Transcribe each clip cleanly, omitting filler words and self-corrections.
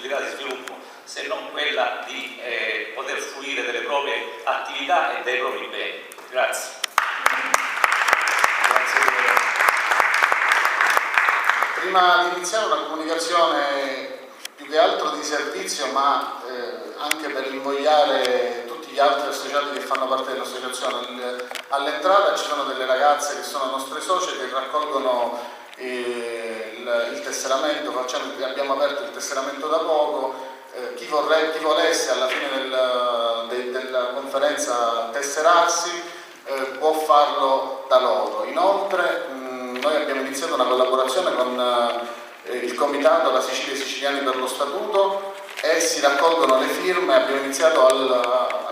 possibilità di sviluppo se non quella di poter fruire delle proprie attività e dei propri beni. Grazie. Prima di iniziare una comunicazione più che altro di servizio, ma anche per invogliare tutti gli altri associati che fanno parte dell'associazione, all'entrata ci sono delle ragazze che sono nostre socie che raccolgono il tesseramento, abbiamo aperto il tesseramento da poco, chi volesse alla fine della conferenza tesserarsi può farlo da loro. Inoltre noi abbiamo iniziato una collaborazione con il comitato La Sicilia e i Siciliani per lo Statuto e si raccolgono le firme. Abbiamo iniziato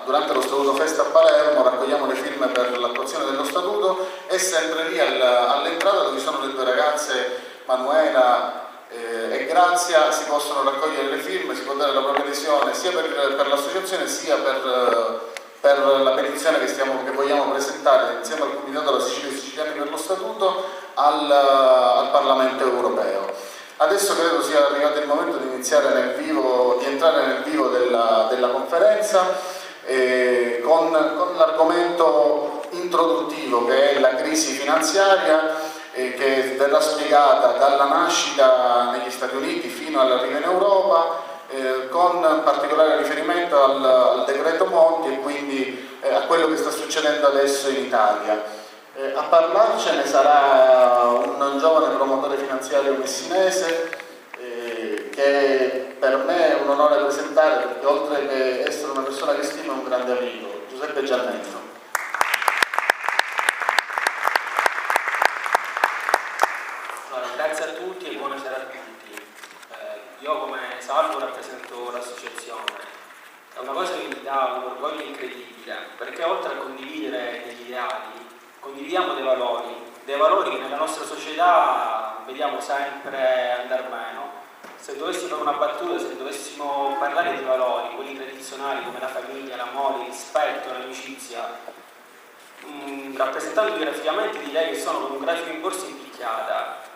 durante lo Statuto Fest a Palermo, raccogliamo le firme per l'attuazione dello Statuto e sempre lì all'entrata dove sono le due ragazze Manuela e Grazia si possono raccogliere le firme, si può dare la propria adesione sia per l'associazione sia per la petizione che vogliamo presentare insieme al Comitato La Sicilia e i Siciliani per lo Statuto al Parlamento Europeo. Adesso credo sia arrivato il momento di entrare nel vivo della conferenza con l'argomento introduttivo che è la crisi finanziaria che verrà spiegata dalla nascita negli Stati Uniti fino all'arrivo in Europa, con particolare riferimento al decreto Monti e quindi a quello che sta succedendo adesso in Italia. A parlarcene sarà un giovane promotore finanziario messinese che per me è un onore presentare, perché oltre che essere una persona che stimo è un grande amico, Giuseppe Giannetto. Grazie a tutti e buonasera a tutti. Io come Salvo rappresento l'associazione. È una cosa che mi dà un orgoglio incredibile, perché oltre a condividere degli ideali, condividiamo dei valori che nella nostra società vediamo sempre andare meno. Se dovessi fare una battuta, se dovessimo parlare di valori, quelli tradizionali come la famiglia, l'amore, il rispetto, l'amicizia, rappresentando graficamente direi che sono come un grafico in borsa impicchiata.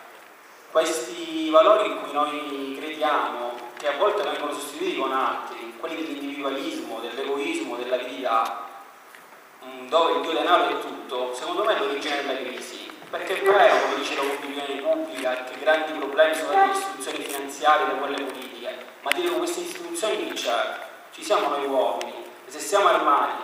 Questi valori in cui noi crediamo, che a volte vengono sostituiti con altri, quelli dell'individualismo, dell'egoismo, dell'avidità, dove il dio denaro è tutto, secondo me è l'origine della crisi. Perché è vero, come dice l'opinione pubblica, che grandi problemi sono delle istituzioni finanziarie e da quelle politiche, ma dietro queste istituzioni chi c'è? Ci siamo noi uomini, e se siamo armati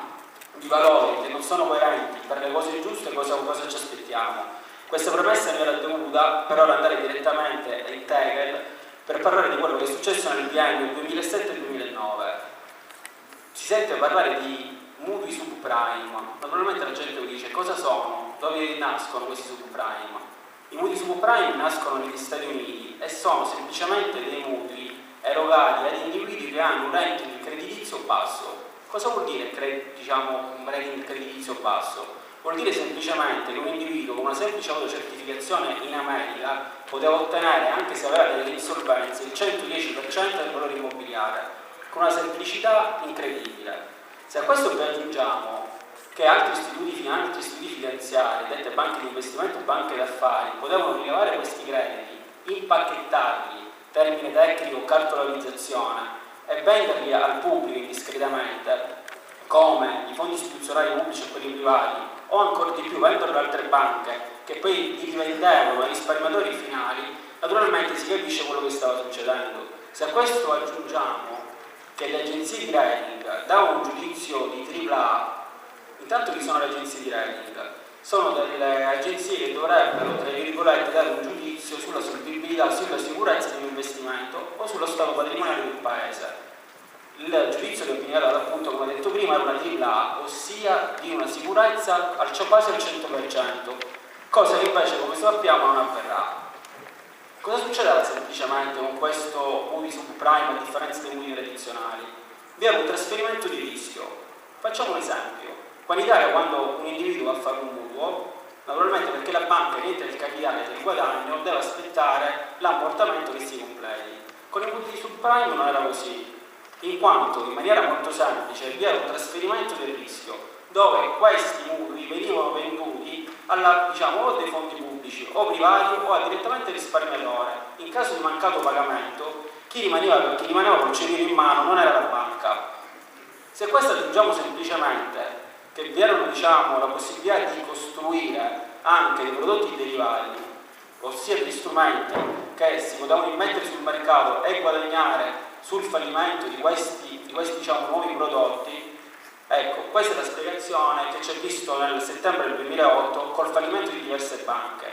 di valori che non sono coerenti per le cose giuste, cosa ci aspettiamo? Questa premessa mi era dovuta per ora andare direttamente in Tegel per parlare di quello che è successo nel biennio 2007 e 2009. Si sente parlare di mutui subprime, naturalmente la gente dice cosa sono, dove nascono questi subprime? I mutui subprime nascono negli Stati Uniti e sono semplicemente dei mutui erogati ad individui che hanno un rating creditizio basso. Cosa vuol dire un rating creditizio basso? Vuol dire semplicemente che un individuo con una semplice autocertificazione in America poteva ottenere, anche se aveva delle insolvenze, il 110% del valore immobiliare, con una semplicità incredibile. Se a questo poi aggiungiamo che altri istituti finanziari, dette banche di investimento e banche d'affari, potevano rilevare questi crediti, impacchettarli, termine tecnico cartolarizzazione, e venderli al pubblico indiscretamente, come i fondi istituzionali pubblici e quelli privati, o ancora di più vendono ad altre banche che poi li rivendevano ai risparmiatori finali, naturalmente si capisce quello che stava succedendo. Se a questo aggiungiamo che le agenzie di rating davano un giudizio di AAA, intanto chi sono le agenzie di rating? Sono delle agenzie che dovrebbero, tra virgolette, dare un giudizio sulla solvibilità, sulla sicurezza di un investimento o sullo stato patrimoniale del paese. Il giudizio che veniva dato, appunto, come detto prima, era una AAA, ossia di una sicurezza quasi al 100%, cosa che invece, come sappiamo, non avverrà. Cosa succederà semplicemente con questo mutui subprime a differenza dei mutui tradizionali? Vi è un trasferimento di rischio. Facciamo un esempio. Qua in Italia, quando un individuo va a fare un mutuo, naturalmente perché la banca rientra il capitale del guadagno, deve aspettare l'ammortamento che si completi. Con i mutui subprime non era così, in quanto in maniera molto semplice vi era un trasferimento del rischio, dove questi mutui venivano venduti o dei fondi pubblici o privati o direttamente al risparmiatore. In caso di mancato pagamento chi rimaneva col cerino in mano non era la banca. Se a questo aggiungiamo semplicemente che vi erano, diciamo, la possibilità di costruire anche dei prodotti derivati, ossia degli strumenti che si potevano immettere sul mercato e guadagnare sul fallimento di questi diciamo, nuovi prodotti, ecco, questa è la spiegazione che ci ha visto nel settembre del 2008 col fallimento di diverse banche,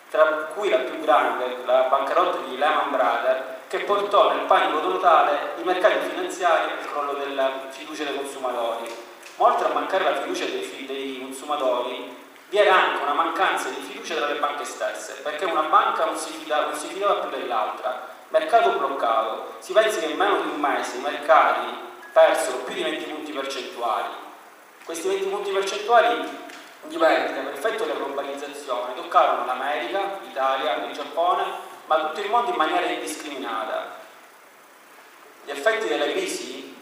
tra cui la più grande, la bancarotta di Lehman Brothers, che portò nel panico totale i mercati finanziari e il crollo della fiducia dei consumatori. Ma oltre a mancare la fiducia dei consumatori, vi era anche una mancanza di fiducia tra le banche stesse, perché una banca non si fidava più dell'altra. Mercato bloccato. Si pensi che in meno di un mese i mercati persero più di 20 punti percentuali. Questi 20 punti percentuali di perdita per effetto della globalizzazione toccarono l'America, l'Italia, il Giappone, ma tutto il mondo in maniera indiscriminata. Gli effetti della crisi,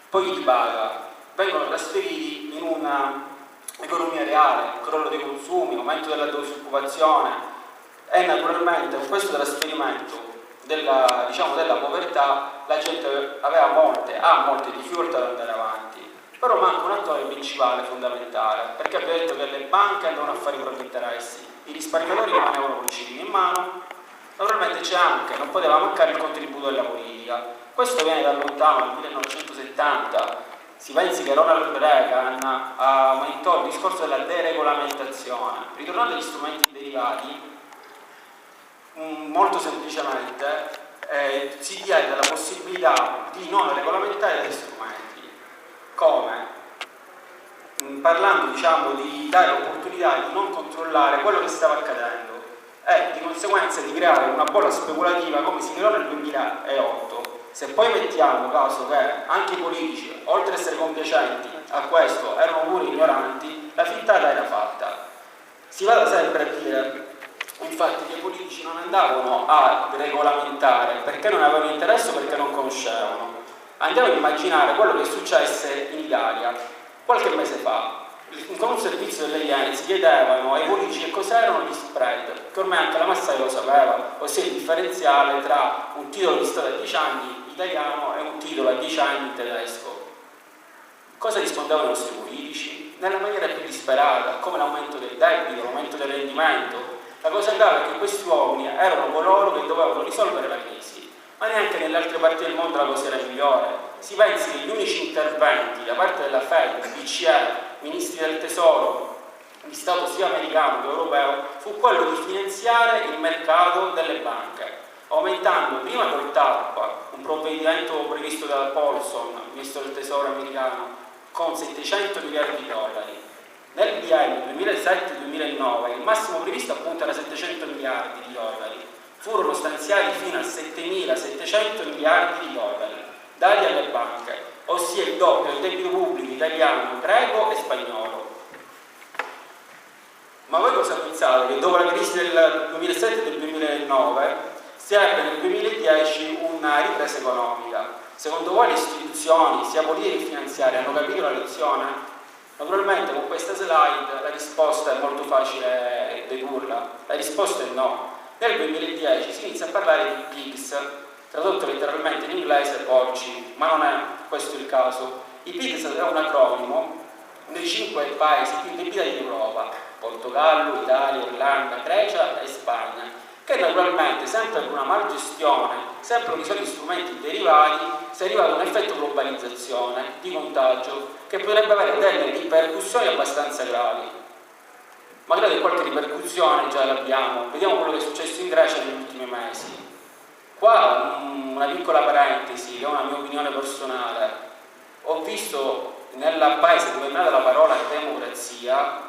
poi chi paga, vengono trasferiti in una economia reale, crollo dei consumi, aumento della disoccupazione e naturalmente con questo trasferimento della povertà la gente ha molte difficoltà ad andare avanti. Però manca un attore principale, fondamentale, perché abbiamo detto che le banche andavano a fare i propri interessi, i risparmiatori rimanevano con i cerini in mano, naturalmente c'è anche, non poteva mancare il contributo della politica. Questo viene da lontano, dal 1970, si pensi che Ronald Reagan aumentò il discorso della deregolamentazione. Ritornando agli strumenti derivati, molto semplicemente si diede la possibilità di non regolamentare degli strumenti. Come? Parlando, diciamo, di dare l'opportunità di non controllare quello che stava accadendo e di conseguenza di creare una bolla speculativa come si creò nel 2008. Se poi mettiamo caso che anche i politici, oltre ad essere compiacenti a questo, erano pure ignoranti, la frittata era fatta. Si va da sempre a dire, infatti, che i politici non andavano a regolamentare perché non avevano interesse o perché non conoscevano. Andiamo a immaginare quello che successe in Italia qualche mese fa. Con un servizio delle Iene si chiedevano ai politici che cos'erano gli spread, che ormai anche la Massai lo sapeva, ossia il differenziale tra un titolo di Stato a 10 anni italiano e un titolo a 10 anni tedesco. Cosa rispondevano i nostri politici? Nella maniera più disperata, come l'aumento del debito, l'aumento del rendimento. La cosa grave è che questi uomini erano coloro che dovevano risolvere la crisi, ma neanche nelle altre parti del mondo la cosa era migliore. Si pensi che gli unici interventi da parte della Fed, BCE, ministri del tesoro, di Stato sia americano che europeo, fu quello di finanziare il mercato delle banche, aumentando prima col TARP, un provvedimento previsto da Paulson, ministro del tesoro americano, con 700 miliardi di dollari. Nel biennio 2007-2009 il massimo previsto appunto era 700 miliardi di dollari. Furono stanziati fino a 7.700 miliardi di dollari dati alle banche, ossia il doppio del debito pubblico italiano, greco e spagnolo. Ma voi cosa pensate? Che dopo la crisi del 2007 e del 2009 si ebbe nel 2010 una ripresa economica. Secondo voi le istituzioni, sia politiche che finanziarie, hanno capito la lezione? Naturalmente con questa slide la risposta è molto facile dedurla. La risposta è no. Nel 2010 si inizia a parlare di PIGS, tradotto letteralmente in inglese porci, ma non è questo il caso. I PIGS è un acronimo dei 5 paesi più indebitati d'Europa: Portogallo, Italia, Irlanda, Grecia e Spagna, che naturalmente, sempre per una malgestione, sempre con i soliti strumenti derivati, si è arrivato a un effetto globalizzazione di contagio che potrebbe avere delle ripercussioni abbastanza gravi. Ma credo che qualche ripercussione già l'abbiamo. Vediamo quello che è successo in Grecia negli ultimi mesi. Qua una piccola parentesi, che è una mia opinione personale. Ho visto nel paese dove è nata la parola democrazia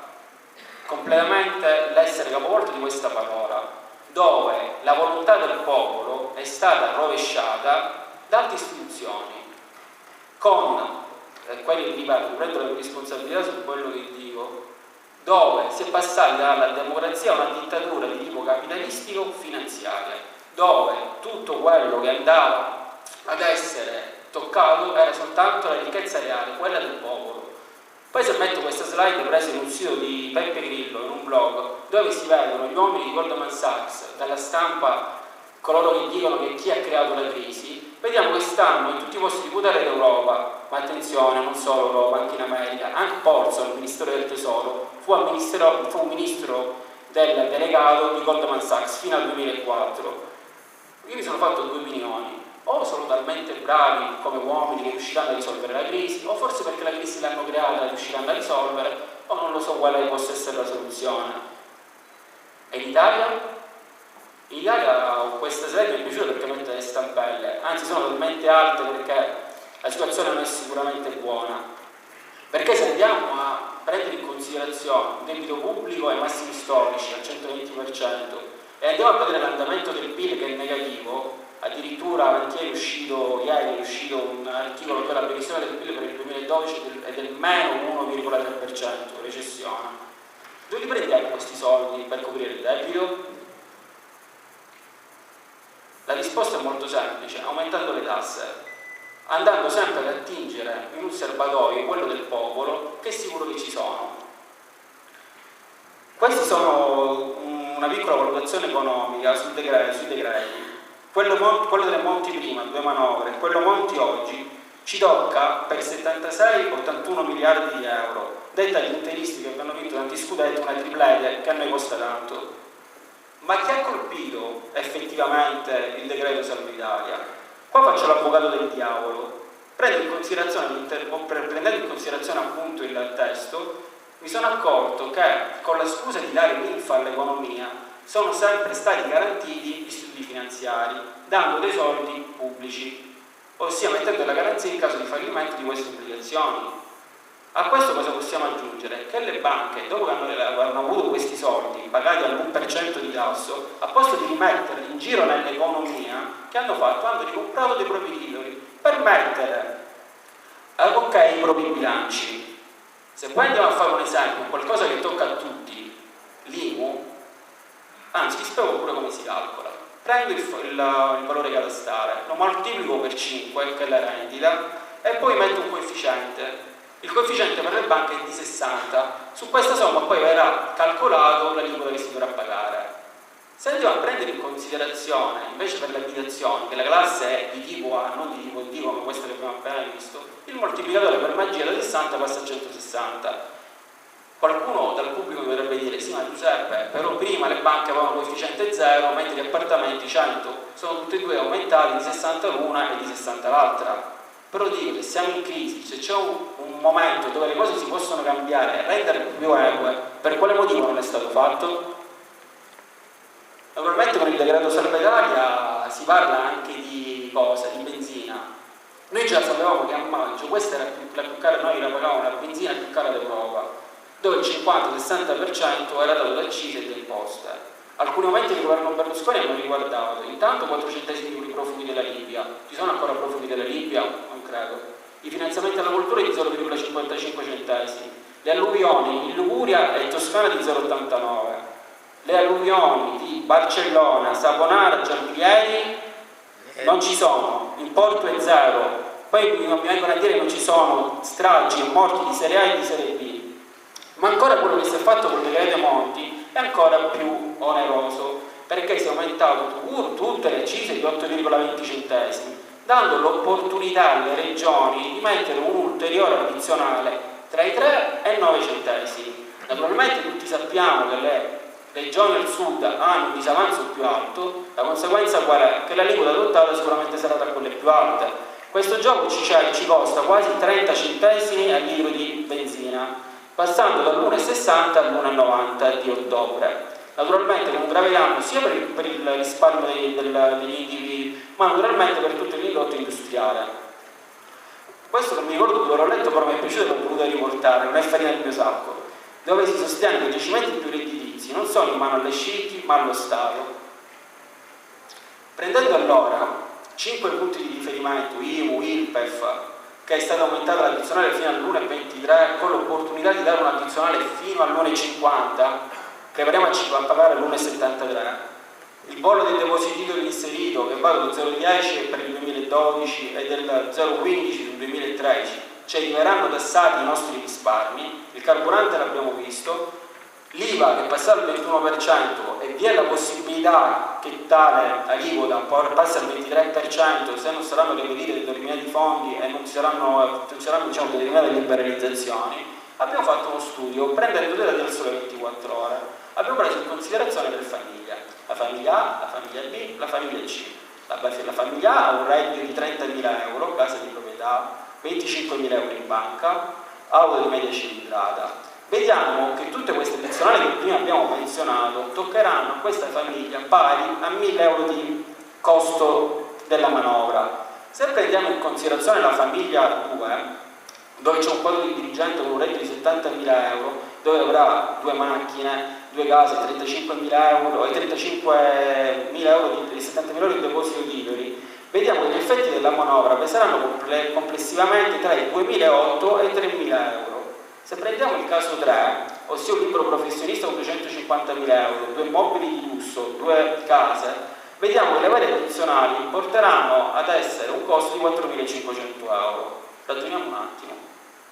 completamente l'essere capovolto di questa parola, dove la volontà del popolo è stata rovesciata da altre istituzioni, con quelli, ripeto, prendo la responsabilità su quello che dico, dove si è passati dalla democrazia a una dittatura di tipo capitalistico-finanziaria, dove tutto quello che andava ad essere toccato era soltanto la ricchezza reale, quella del popolo. Poi se metto questa slide presa in un sito di Beppe Grillo, in un blog, dove si vedono gli uomini di Goldman Sachs, dalla stampa coloro che dicono che chi ha creato la crisi, vediamo che stanno in tutti i posti di potere d'Europa, ma attenzione, non solo Europa, anche in America. Anche Paulson, il ministro del tesoro, fu un ministro del delegato di Goldman Sachs fino al 2004. Io mi sono fatto due opinioni: o sono talmente bravi come uomini che riusciranno a risolvere la crisi, o forse perché la crisi l'hanno creata e riusciranno a risolvere, o non lo so quale possa essere la soluzione. E l'Italia? In Italia questa slide mi è piaciuta perché mette le stampelle, anzi sono talmente alte perché la situazione non è sicuramente buona. Perché se andiamo a prendere in considerazione un debito pubblico ai massimi storici al 120% e andiamo a vedere l'andamento del PIL che è negativo, addirittura ieri è uscito un articolo che la previsione del PIL per il 2012 è del meno 1,3%, recessione. Dove li prendiamo questi soldi per coprire il debito? La risposta è molto semplice: aumentando le tasse, andando sempre ad attingere in un serbatoio, quello del popolo, che è sicuro che ci sono. Questi sono una piccola valutazione economica sui decreti. Quello delle Monti prima, 2 manovre, quello Monti oggi, ci tocca per 76-81 miliardi di euro, detta agli interisti che hanno vinto tanti scudetti, una triplete che a noi costa tanto. Ma chi ha colpito effettivamente il decreto Salva Italia? Qua faccio l'avvocato del diavolo. Prendendo in considerazione appunto il testo, mi sono accorto che con la scusa di dare linfa all'economia sono sempre stati garantiti gli istituti finanziari, dando dei soldi pubblici, ossia mettendo la garanzia in caso di fallimento di queste obbligazioni. A questo cosa possiamo aggiungere? Che le banche, dopo che hanno avuto questi soldi pagati all'1% di tasso, a posto di rimetterli in giro nell'economia, che hanno fatto? Hanno ricomprato dei propri titoli per mettere i propri bilanci. Se poi andiamo a fare un esempio, qualcosa che tocca a tutti, l'IMU, anzi vi spiego pure come si calcola. Prendo il valore catastale, lo moltiplico per 5, che è la rendita, e poi metto un coefficiente. Il coefficiente per le banche è di 60, su questa somma poi verrà calcolato l'aliquota che si dovrà pagare. Se andiamo a prendere in considerazione invece per le abitazioni che la classe è di tipo A, non di tipo D come questo che abbiamo appena visto, il moltiplicatore per magia da 60 passa a 160. Qualcuno dal pubblico dovrebbe dire: sì, ma Giuseppe, però prima le banche avevano coefficiente 0, mentre gli appartamenti 100, sono tutti e due aumentati di 60 l'una e di 60 l'altra. Però dico che siamo in crisi, se c'è un momento dove le cose si possono cambiare e rendere più eque, per quale motivo non è stato fatto? Naturalmente con il decreto Salva Italia si parla anche di cosa? Di benzina. Noi già sapevamo che a maggio questa era la più cara, noi la pagavamo la benzina più cara d'Europa, dove il 50-60% era dato da accise e da imposte. Alcuni momenti del governo Berlusconi hanno riguardato intanto 4 centesimi per i profughi della Libia. Ci sono ancora profughi della Libia? Non credo. I finanziamenti alla cultura di 0,55 centesimi. Le alluvioni in Liguria e Toscana di 0,89. Le alluvioni di Barcellona, Saponara, Giampilieri non ci sono. L'importo è 0. Poi mi vengono a dire che non ci sono stragi e morti di serie A e di serie B. Ma ancora quello che si è fatto con il decreto Monti è ancora più oneroso, perché si è aumentato tutte le accise di 8,20 centesimi, dando l'opportunità alle regioni di mettere un ulteriore addizionale tra i 3 e i 9 centesimi. Naturalmente tutti sappiamo che le regioni al sud hanno un disavanzo più alto, la conseguenza qual è? Che l'aliquota adottata sicuramente sarà tra quelle più alte. Questo gioco ci costa quasi 30 centesimi al litro di benzina, passando dall'1,60 all'1,90 di ottobre. Naturalmente con un grave danno sia per il risparmio degli individui, ma naturalmente per tutto l'indotto industriale. Questo non mi ricordo dove l'ho letto, però mi è piaciuto e l'ho voluto riportare, non è farina del mio sacco, dove si sostiene che i giacimenti più redditizi non sono in mano alle sceicchi ma allo Stato. Prendendo allora 5 punti di riferimento, IMU, IRPEF, che è stata aumentata l'addizionale fino all'1,23, con l'opportunità di dare un'addizionale fino all'1,50, che avremo a pagare l'1,73. Il bollo dei depositi titoli inserito, che va dallo 0,10 per il 2012 e del 0,15 del 2013, cioè verranno tassati i nostri risparmi. Il carburante l'abbiamo visto. l'IVA che passa al 21% e vi è la possibilità che tale aliquota passi al 23% se non saranno reperiti determinati fondi e non ci saranno diciamo, determinate liberalizzazioni, abbiamo fatto uno studio prendendo dati del Sole 24 Ore. Abbiamo preso in considerazione le famiglie, la famiglia A, la famiglia B, la famiglia C. La famiglia A ha un reddito di 30.000 euro, casa di proprietà, 25.000 euro in banca, auto di media cilindrata. Vediamo che tutte queste addizionali che prima abbiamo menzionato toccheranno a questa famiglia pari a 1.000 euro di costo della manovra. Se prendiamo in considerazione la famiglia 2, dove c'è un quadro di dirigente con un reddito di 70.000 euro, dove avrà 2 macchine, 2 case, 35.000 euro e 35.000 euro di 70.000 euro di deposito titoli, vediamo che gli effetti della manovra peseranno complessivamente tra i 2.008 e i 3.000 euro. Se prendiamo il caso 3, ossia un libero professionista con 250.000 euro, 2 immobili di lusso, 2 case, vediamo che le varie addizionali porteranno ad essere un costo di 4.500 euro. Ragioniamo un attimo.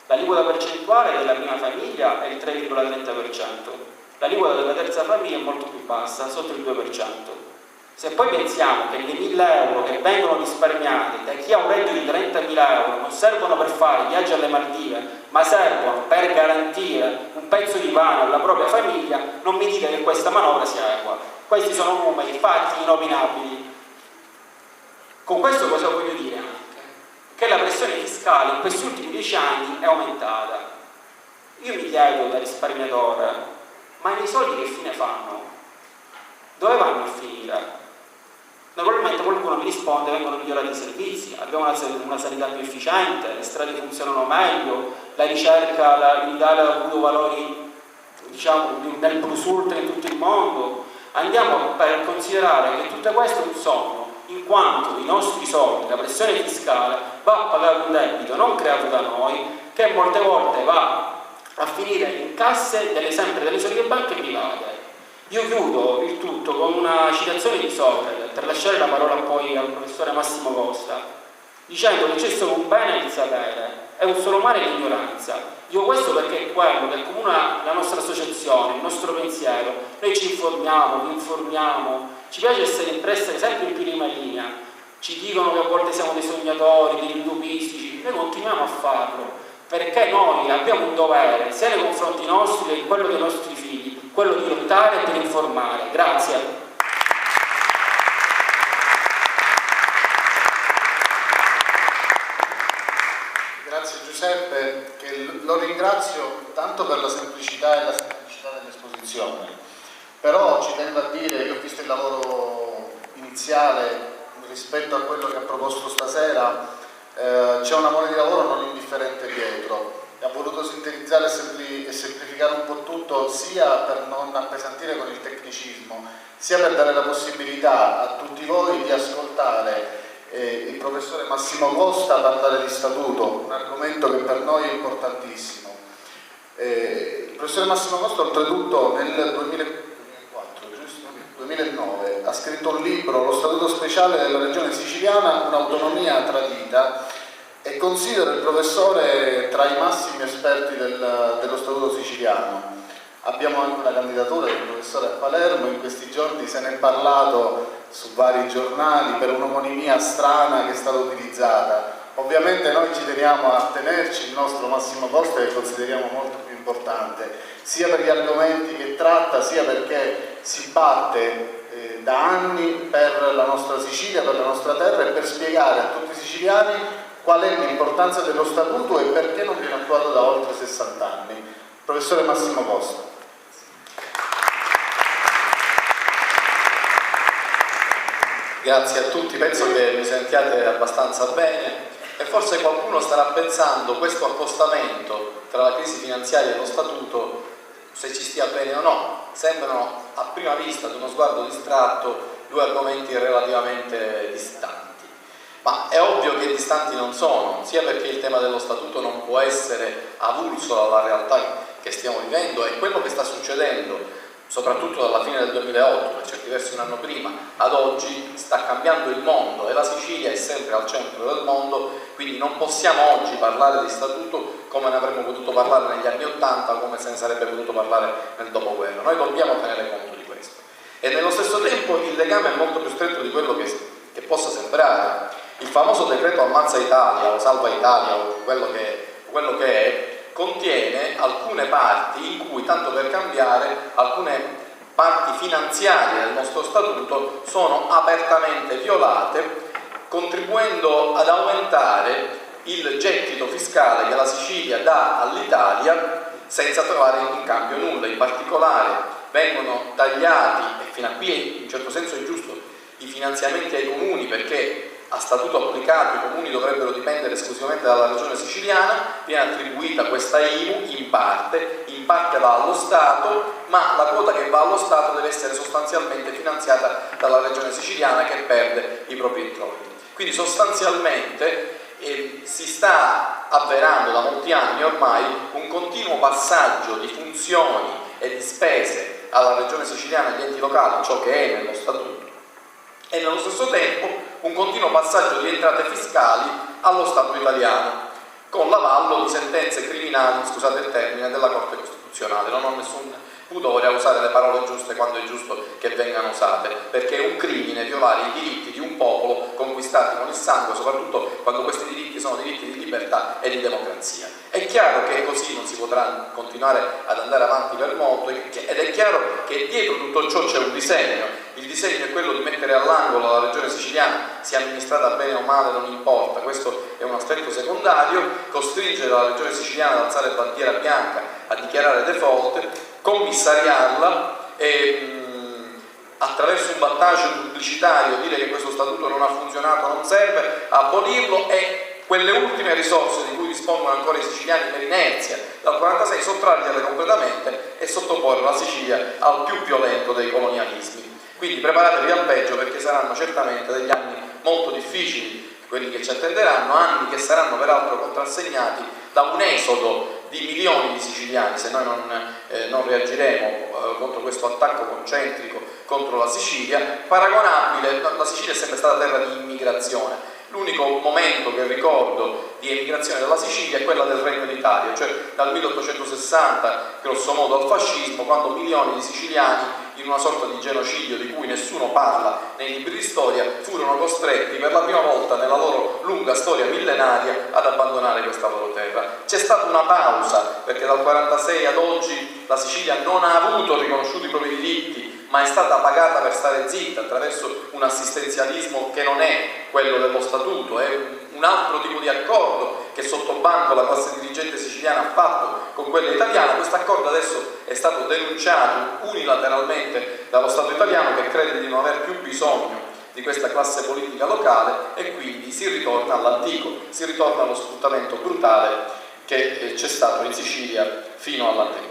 L'aliquota percentuale della prima famiglia è il 3,30%, l'aliquota della terza famiglia è molto più bassa, sotto il 2%. Se poi pensiamo che le 1.000 euro che vengono risparmiati da chi ha un reddito di 30.000 euro non servono per fare viaggi alle Maldive, ma servono per garantire un pezzo di pane alla propria famiglia, non mi dite che questa manovra sia equa. Questi sono numeri, fatti, inopinabili. Con questo cosa voglio dire anche? Che la pressione fiscale in questi ultimi 10 anni è aumentata. Io mi chiedo da risparmiatore, ma i soldi che fine fanno? Dove vanno a finire? Naturalmente qualcuno mi risponde: vengono migliorati i servizi, abbiamo una sanità più efficiente, le strade funzionano meglio, la ricerca in Italia ha avuto valori diciamo nel plus ultra in tutto il mondo. Andiamo per considerare che tutto questo è un sogno, in quanto i nostri soldi, la pressione fiscale, va a pagare un debito non creato da noi, che molte volte va a finire in casse sempre delle solite banche private. Io chiudo il tutto con una citazione di Socrate, per lasciare la parola poi al professore Massimo Costa, dicendo che c'è solo un bene il sapere e un solo male l'ignoranza. Dico questo perché è quello che accomuna la nostra associazione, il nostro pensiero. Noi ci informiamo, vi informiamo, ci piace essere sempre in prima linea. Ci dicono che a volte siamo dei sognatori, degli utopistici, noi continuiamo a farlo, perché noi abbiamo un dovere, sia nei confronti nostri che quello dei nostri figli, quello di lottare per informare. Grazie. Grazie Giuseppe, che lo ringrazio tanto per la semplicità dell'esposizione, però ci tengo a dire, io ho visto il lavoro iniziale rispetto a quello che ha proposto stasera, c'è una mole di lavoro non indifferente dietro. Ha voluto sintetizzare e semplificare un po' tutto, sia per non appesantire con il tecnicismo, sia per dare la possibilità a tutti voi di ascoltare il professore Massimo Costa parlare di statuto, un argomento che per noi è importantissimo. Il professore Massimo Costa oltretutto nel 2009 ha scritto un libro, Lo Statuto Speciale della Regione Siciliana, un'autonomia tradita, e considero il professore tra i massimi esperti dello Statuto siciliano. Abbiamo anche una candidatura del professore a Palermo, in questi giorni se ne è parlato su vari giornali per un'omonimia strana che è stata utilizzata. Ovviamente noi ci teniamo a tenerci il nostro Massimo Costa, che consideriamo molto più importante, sia per gli argomenti che tratta, sia perché si batte da anni per la nostra Sicilia, per la nostra terra, e per spiegare a tutti i siciliani qual è l'importanza dello statuto e perché non viene attuato da oltre 60 anni. Professore Massimo Costa. Grazie a tutti, penso che mi sentiate abbastanza bene e forse qualcuno starà pensando questo accostamento tra la crisi finanziaria e lo statuto, se ci stia bene o no. Sembrano a prima vista, ad uno sguardo distratto, due argomenti relativamente distanti. Ma è ovvio che distanti non sono, sia perché il tema dello statuto non può essere avulso dalla realtà che stiamo vivendo e quello che sta succedendo soprattutto dalla fine del 2008, per certi versi un anno prima, ad oggi sta cambiando il mondo e la Sicilia è sempre al centro del mondo, quindi non possiamo oggi parlare di statuto come ne avremmo potuto parlare negli anni '80 o come se ne sarebbe potuto parlare nel dopoguerra. Noi dobbiamo tenere conto di questo. E nello stesso tempo il legame è molto più stretto di quello che possa sembrare. Il famoso decreto Ammazza Italia o Salva Italia o quello che è, contiene alcune parti in cui, tanto per cambiare, alcune parti finanziarie del nostro statuto sono apertamente violate, contribuendo ad aumentare il gettito fiscale che la Sicilia dà all'Italia senza trovare in cambio nulla. In particolare vengono tagliati, e fino a qui in un certo senso è giusto, i finanziamenti ai comuni, perché a statuto applicato i comuni dovrebbero dipendere esclusivamente dalla regione siciliana, viene attribuita questa IMU in parte va allo Stato, ma la quota che va allo Stato deve essere sostanzialmente finanziata dalla regione siciliana, che perde i propri introiti. Quindi sostanzialmente si sta avverando da molti anni ormai un continuo passaggio di funzioni e di spese alla regione siciliana e agli enti locali, ciò che è nello statuto, e nello stesso tempo un continuo passaggio di entrate fiscali allo Stato italiano, con l'avallo di sentenze criminali, scusate il termine, della Corte Costituzionale. Non ho nessun pudore a usare le parole giuste quando è giusto che vengano usate, perché è un crimine violare i diritti di un popolo conquistati con il sangue, soprattutto quando questi diritti sono diritti di libertà e di democrazia. È chiaro che così non si potrà continuare ad andare avanti per molto, ed è chiaro che dietro tutto ciò c'è un disegno. Il disegno è quello di mettere all'angolo la regione siciliana, sia amministrata bene o male non importa, questo è un aspetto secondario, costringere la regione siciliana ad alzare bandiera bianca, a dichiarare default, commissariarla e attraverso un battage pubblicitario dire che questo statuto non ha funzionato, non serve, abolirlo, e quelle ultime risorse di cui dispongono ancora i siciliani per inerzia dal 46 sottrargliele completamente e sottoporre la Sicilia al più violento dei colonialismi. Quindi preparatevi al peggio, perché saranno certamente degli anni molto difficili quelli che ci attenderanno, anni che saranno peraltro contrassegnati da un esodo di milioni di siciliani, se noi non reagiremo contro questo attacco concentrico contro la Sicilia, paragonabile. La Sicilia è sempre stata terra di immigrazione. L'unico momento che ricordo di emigrazione della Sicilia è quella del Regno d'Italia, cioè dal 1860 grosso modo al fascismo, quando milioni di siciliani, in una sorta di genocidio di cui nessuno parla nei libri di storia, furono costretti per la prima volta nella loro lunga storia millenaria ad abbandonare questa loro terra. C'è stata una pausa, perché dal 46 ad oggi la Sicilia non ha avuto riconosciuti i propri diritti, ma è stata pagata per stare zitta attraverso un assistenzialismo che non è quello dello statuto, è un altro tipo di accordo che sotto banco la classe dirigente siciliana ha fatto con quella italiana. Questo accordo adesso è stato denunciato unilateralmente dallo Stato italiano, che crede di non aver più bisogno di questa classe politica locale, e quindi si ritorna all'antico, si ritorna allo sfruttamento brutale che c'è stato in Sicilia fino all'anteguerra.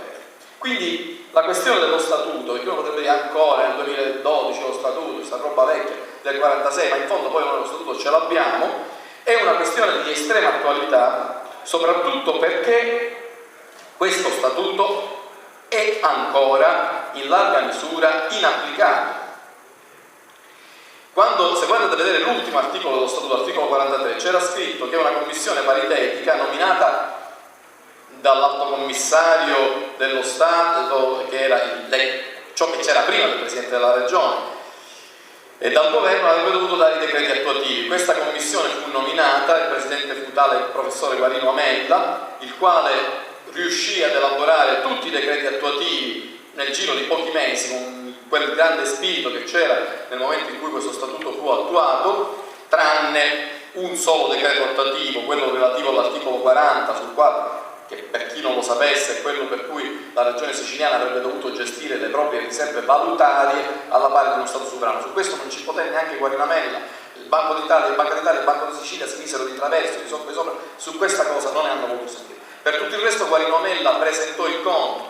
Quindi la questione dello statuto, che uno potrebbe dire ancora nel 2012 lo statuto, questa roba vecchia del 46, ma in fondo poi noi lo statuto ce l'abbiamo, è una questione di estrema attualità, soprattutto perché questo statuto è ancora in larga misura inapplicabile. Se voi andate a vedere l'ultimo articolo dello statuto, l'articolo 43, c'era scritto che una commissione paritetica nominata dall'alto commissario dello Stato, che era ciò che c'era prima del Presidente della Regione, e dal governo avrebbe dovuto dare i decreti attuativi. Questa commissione fu nominata, il presidente fu tale il professore Guarino Amella, il quale riuscì ad elaborare tutti i decreti attuativi nel giro di pochi mesi, con quel grande spirito che c'era nel momento in cui questo statuto fu attuato, tranne un solo decreto attuativo, quello relativo all'articolo 40, sul quale, che per chi non lo sapesse, è quello per cui la regione siciliana avrebbe dovuto gestire le proprie riserve valutarie alla pari di uno Stato sovrano. Su questo non ci poté neanche Guarino Amella. Il Banco d'Italia, il Banco d'Italia e il Banco di Sicilia si misero di traverso, di sopra e sopra, su questa cosa non ne hanno voluto sentire. Per tutto il resto Guarino Amella presentò il conto,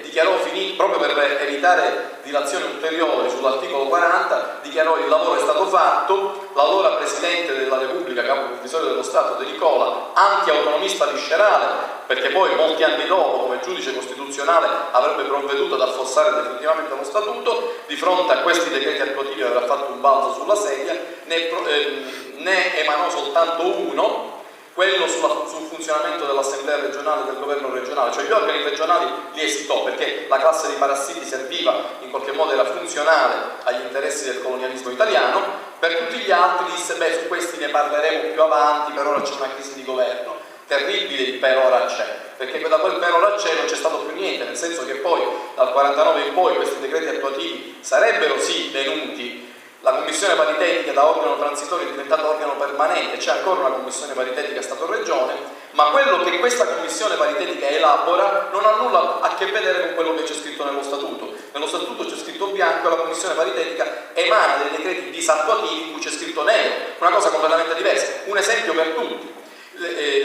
dichiarò finito, proprio per evitare dilazioni ulteriori sull'articolo 40, dichiarò il lavoro è stato fatto, l'allora Presidente della Repubblica, capo provvisorio dello Stato De Nicola, anti-autonomista viscerale, perché poi molti anni dopo come giudice costituzionale avrebbe provveduto ad affossare definitivamente lo Statuto, di fronte a questi decreti attuativi aveva fatto un balzo sulla sedia, ne emanò soltanto uno, quello sul funzionamento dell'Assemblea regionale e del governo regionale, cioè gli organi regionali li esitò perché la classe di parassiti serviva, in qualche modo era funzionale agli interessi del colonialismo italiano. Per tutti gli altri disse: beh, su questi ne parleremo più avanti, per ora c'è una crisi di governo. Terribile il per ora c'è, perché da quel per ora c'è non c'è stato più niente, nel senso che poi dal 49 in poi questi decreti attuativi sarebbero sì venuti. La commissione paritetica da organo transitorio è diventata organo permanente, c'è ancora una commissione paritetica Stato-Regione, ma quello che questa commissione paritetica elabora non ha nulla a che vedere con quello che c'è scritto nello Statuto. Nello Statuto c'è scritto bianco e la commissione paritetica emana dei decreti disattuativi in cui c'è scritto nero, una cosa completamente diversa. Un esempio per tutti.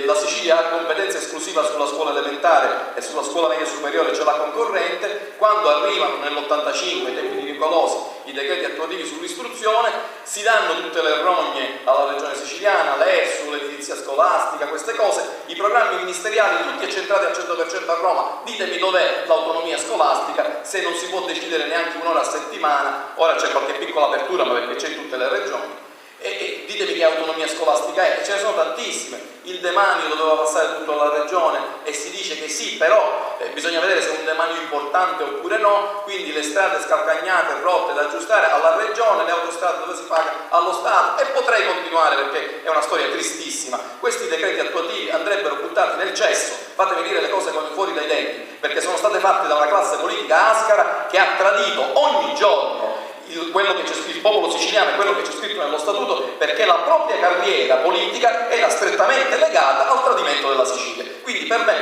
La Sicilia ha competenza esclusiva sulla scuola elementare e sulla scuola media superiore c'è la concorrente. Quando arrivano nell'85, ai tempi di Nicolosi, i decreti attuativi sull'istruzione, si danno tutte le rogne alla regione siciliana, l'ESU, l'edilizia scolastica, queste cose, i programmi ministeriali tutti accentrati al 100% a Roma. Ditemi dov'è l'autonomia scolastica se non si può decidere neanche un'ora a settimana. Ora c'è qualche piccola apertura, ma perché c'è in tutte le regioni. E ditemi che autonomia scolastica è, e ce ne sono tantissime. Il demanio doveva passare tutto alla regione e si dice che sì, però bisogna vedere se è un demanio importante oppure no, quindi le strade scalcagnate, rotte da aggiustare alla regione, le autostrade dove si paga allo Stato, e potrei continuare perché è una storia tristissima. Questi decreti attuativi andrebbero buttati nel cesso, fatemi dire le cose come fuori dai denti, perché sono state fatte da una classe politica ascara che ha tradito ogni giorno il popolo siciliano e quello che c'è scritto nello Statuto, perché la propria carriera politica era strettamente legata al tradimento della Sicilia. Quindi per me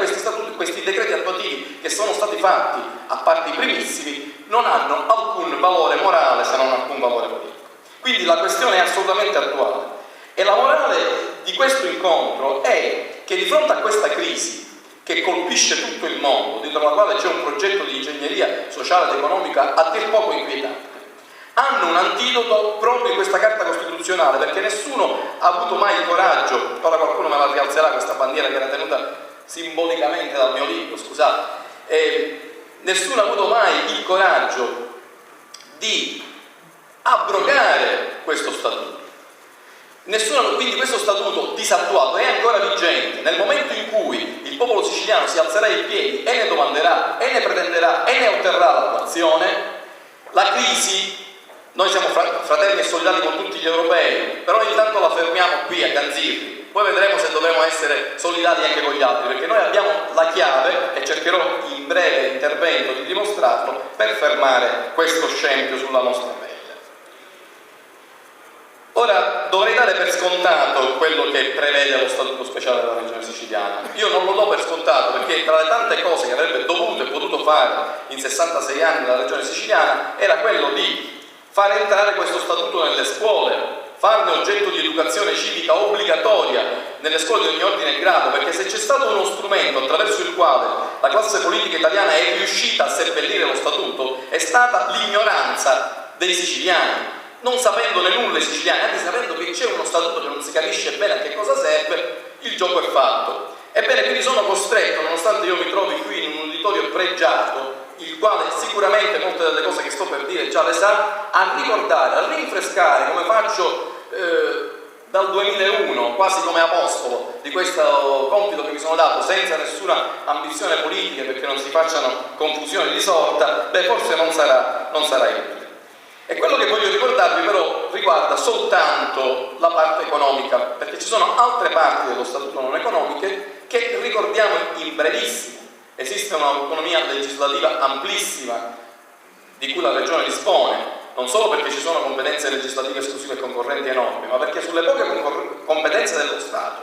questi decreti attuativi che sono stati fatti, a parte i primissimi, non hanno alcun valore morale se non alcun valore politico. Quindi la questione è assolutamente attuale. E la morale di questo incontro è che di fronte a questa crisi che colpisce tutto il mondo, dietro la quale c'è un progetto di ingegneria sociale ed economica a dir poco inquietante, hanno un antidoto proprio in questa Carta Costituzionale, perché nessuno ha avuto mai il coraggio, ora qualcuno me la rialzerà questa bandiera che era tenuta simbolicamente dal mio libro, scusate, nessuno ha avuto mai il coraggio di abrogare questo Statuto. Quindi questo Statuto disattuato è ancora vigente. Nel momento in cui il popolo siciliano si alzerà in piedi e ne domanderà, e ne pretenderà, e ne otterrà l'attuazione, la crisi... Noi siamo fratelli e solidali con tutti gli europei, però intanto la fermiamo qui a Ganzirri, poi vedremo se dovremo essere solidali anche con gli altri, perché noi abbiamo la chiave, e cercherò in breve intervento di dimostrarlo, per fermare questo scempio sulla nostra pelle. Ora, dovrei dare per scontato quello che prevede lo Statuto speciale della Regione Siciliana. Io non lo do per scontato, perché tra le tante cose che avrebbe dovuto e potuto fare in 66 anni la Regione Siciliana era quello di far entrare questo Statuto nelle scuole, farne oggetto di educazione civica obbligatoria nelle scuole di ogni ordine e grado, perché se c'è stato uno strumento attraverso il quale la classe politica italiana è riuscita a seppellire lo Statuto, è stata l'ignoranza dei siciliani. Non sapendone nulla i siciliani, anche sapendo che c'è uno Statuto che non si capisce bene a che cosa serve, il gioco è fatto. Ebbene, quindi sono costretto, nonostante io mi trovi qui in un uditorio pregiato, il quale sicuramente molte delle cose che sto per dire già le sa, a ricordare, a rinfrescare, come faccio dal 2001, quasi come apostolo di questo compito che mi sono dato, senza nessuna ambizione politica, perché non si facciano confusioni di sorta, beh, forse non sarà utile. E quello che voglio ricordarvi però riguarda soltanto la parte economica, perché ci sono altre parti dello Statuto non economiche che ricordiamo in brevissimo. Esiste un'autonomia legislativa amplissima di cui la Regione dispone, non solo perché ci sono competenze legislative esclusive e concorrenti enormi, ma perché sulle poche competenze dello Stato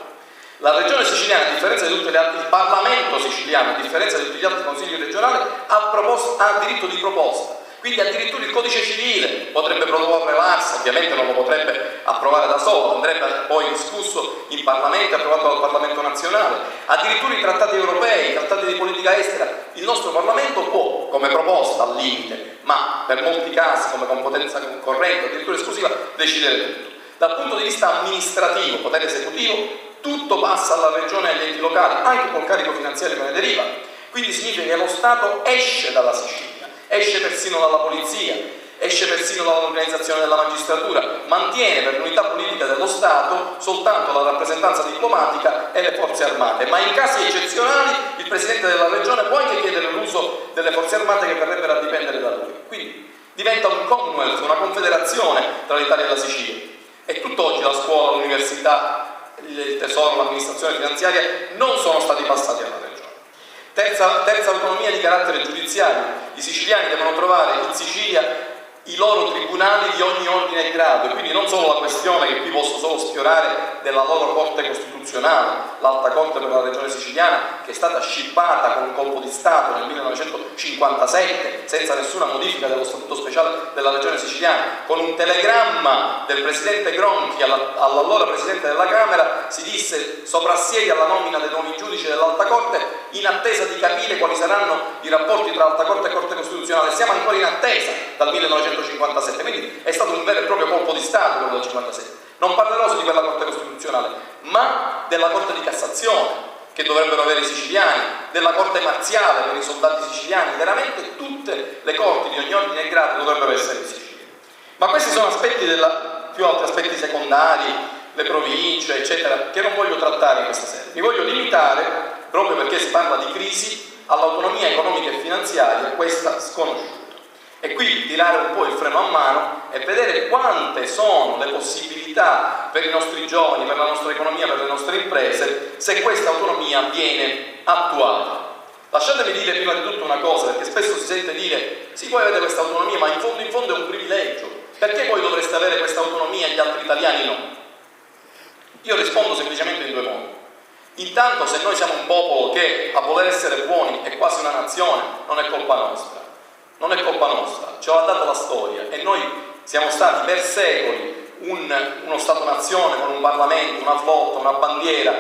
la Regione siciliana, a differenza di tutte le altre, il Parlamento siciliano, a differenza di tutti gli altri consigli regionali, ha diritto di proposta. Quindi addirittura il codice civile potrebbe proporre l'ARSA, ovviamente non lo potrebbe approvare da solo, andrebbe poi discusso in Parlamento, approvato dal Parlamento nazionale, addirittura i trattati europei, i trattati di politica estera, il nostro Parlamento può, come proposta al limite, ma per molti casi come competenza concorrente, addirittura esclusiva, decidere tutto. dal punto di vista amministrativo, potere esecutivo, tutto passa alla regione e agli enti locali, anche col carico finanziario che ne deriva. Quindi significa che lo Stato esce dalla Sicilia, esce persino dalla polizia, esce persino dall'organizzazione della magistratura, mantiene per l'unità politica dello Stato soltanto la rappresentanza diplomatica e le forze armate, ma in casi eccezionali il Presidente della Regione può anche chiedere l'uso delle forze armate che verrebbero a dipendere da lui. Quindi diventa un Commonwealth, una confederazione tra l'Italia e la Sicilia. E tutt'oggi la scuola, l'università, il tesoro, l'amministrazione finanziaria non sono stati passati alla regione. Terza autonomia di carattere giudiziario. I siciliani devono trovare in Sicilia i loro tribunali di ogni ordine e grado, e quindi non solo la questione che qui posso solo sfiorare della loro Corte Costituzionale, l'Alta Corte per la Regione Siciliana, che è stata scippata con un colpo di Stato nel 1957 senza nessuna modifica dello Statuto Speciale della Regione Siciliana, con un telegramma del Presidente Gronchi all'allora Presidente della Camera si disse soprassiedi alla nomina dei nuovi giudici dell'Alta Corte in attesa di capire quali saranno i rapporti tra Alta Corte e Corte Costituzionale. Siamo ancora in attesa dal 1957, quindi è stato un vero e proprio colpo di Stato quello del 57. Non parlerò solo di quella Corte Costituzionale, ma della Corte di Cassazione che dovrebbero avere i siciliani, della Corte Marziale per i soldati siciliani, veramente tutte le corti di ogni ordine e grado dovrebbero essere in Sicilia. Ma questi sono aspetti più altri aspetti secondari, le province, eccetera, che non voglio trattare in questa sede. Mi voglio limitare, proprio perché si parla di crisi, all'autonomia economica e finanziaria, questa sconosciuta. E qui tirare un po' il freno a mano e vedere quante sono le possibilità per i nostri giovani, per la nostra economia, per le nostre imprese, se questa autonomia viene attuata. Lasciatemi dire prima di tutto una cosa, perché spesso si sente dire sì, voi avete questa autonomia, ma in fondo è un privilegio. Perché voi dovreste avere questa autonomia e gli altri italiani no? Io rispondo semplicemente in due modi. Intanto, se noi siamo un popolo che a voler essere buoni è quasi una nazione, non è colpa nostra. Non è colpa nostra, ce l'ha dato la storia e noi siamo stati per secoli uno Stato-nazione con un Parlamento, una flotta, una bandiera.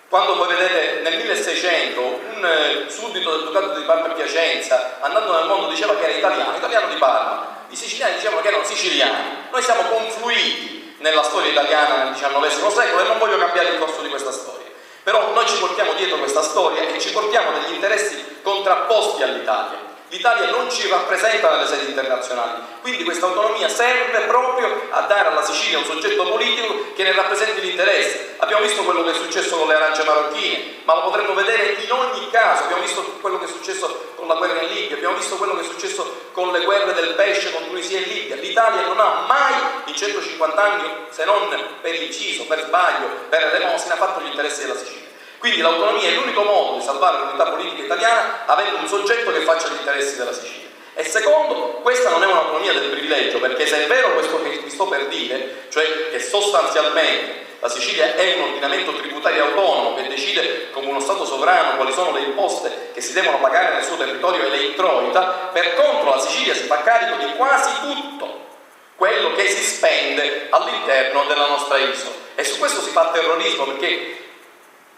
Quando voi vedete nel 1600 un suddito del Ducato di Parma e Piacenza andando nel mondo diceva che era italiano di Parma, i siciliani dicevano che erano siciliani. Noi siamo confluiti nella storia italiana nel XIX secolo e non voglio cambiare il corso di questa storia, però noi ci portiamo dietro questa storia e ci portiamo degli interessi contrapposti all'Italia. L'Italia non ci rappresenta nelle sedi internazionali, quindi questa autonomia serve proprio a dare alla Sicilia un soggetto politico che ne rappresenti l'interesse. Abbiamo visto quello che è successo con le arance marocchine, ma lo potremmo vedere in ogni caso. Abbiamo visto quello che è successo con la guerra in Libia, abbiamo visto quello che è successo con le guerre del pesce con Tunisia e Libia. L'Italia non ha mai in 150 anni, se non per inciso, per sbaglio, per elemosina, fatto gli interessi della Sicilia. Quindi l'autonomia è l'unico modo di salvare l'unità politica italiana avendo un soggetto che faccia gli interessi della Sicilia. E secondo, questa non è un'autonomia del privilegio, perché se è vero questo che vi sto per dire, cioè che sostanzialmente la Sicilia è un ordinamento tributario autonomo che decide come uno Stato sovrano quali sono le imposte che si devono pagare nel suo territorio e le introita, per contro la Sicilia si fa carico di quasi tutto quello che si spende all'interno della nostra isola. E su questo si fa terrorismo, perché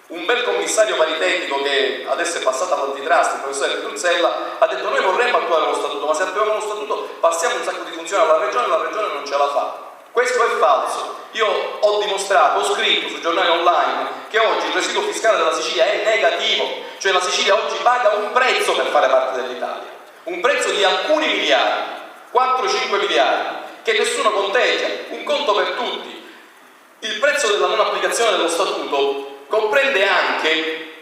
un bel commissario paritetico che adesso è passato all'antitrust, il professore Bruzzella, ha detto noi vorremmo attuare lo statuto, ma se attuiamo lo statuto passiamo un sacco di funzioni alla regione e la regione non ce la fa. Questo è falso. Io ho dimostrato, ho scritto sui giornali online che oggi il residuo fiscale della Sicilia è negativo, cioè la Sicilia oggi paga un prezzo per fare parte dell'Italia, un prezzo di alcuni miliardi, 4-5 miliardi, che nessuno conteggia, un conto per tutti. Il prezzo della non applicazione dello statuto comprende anche,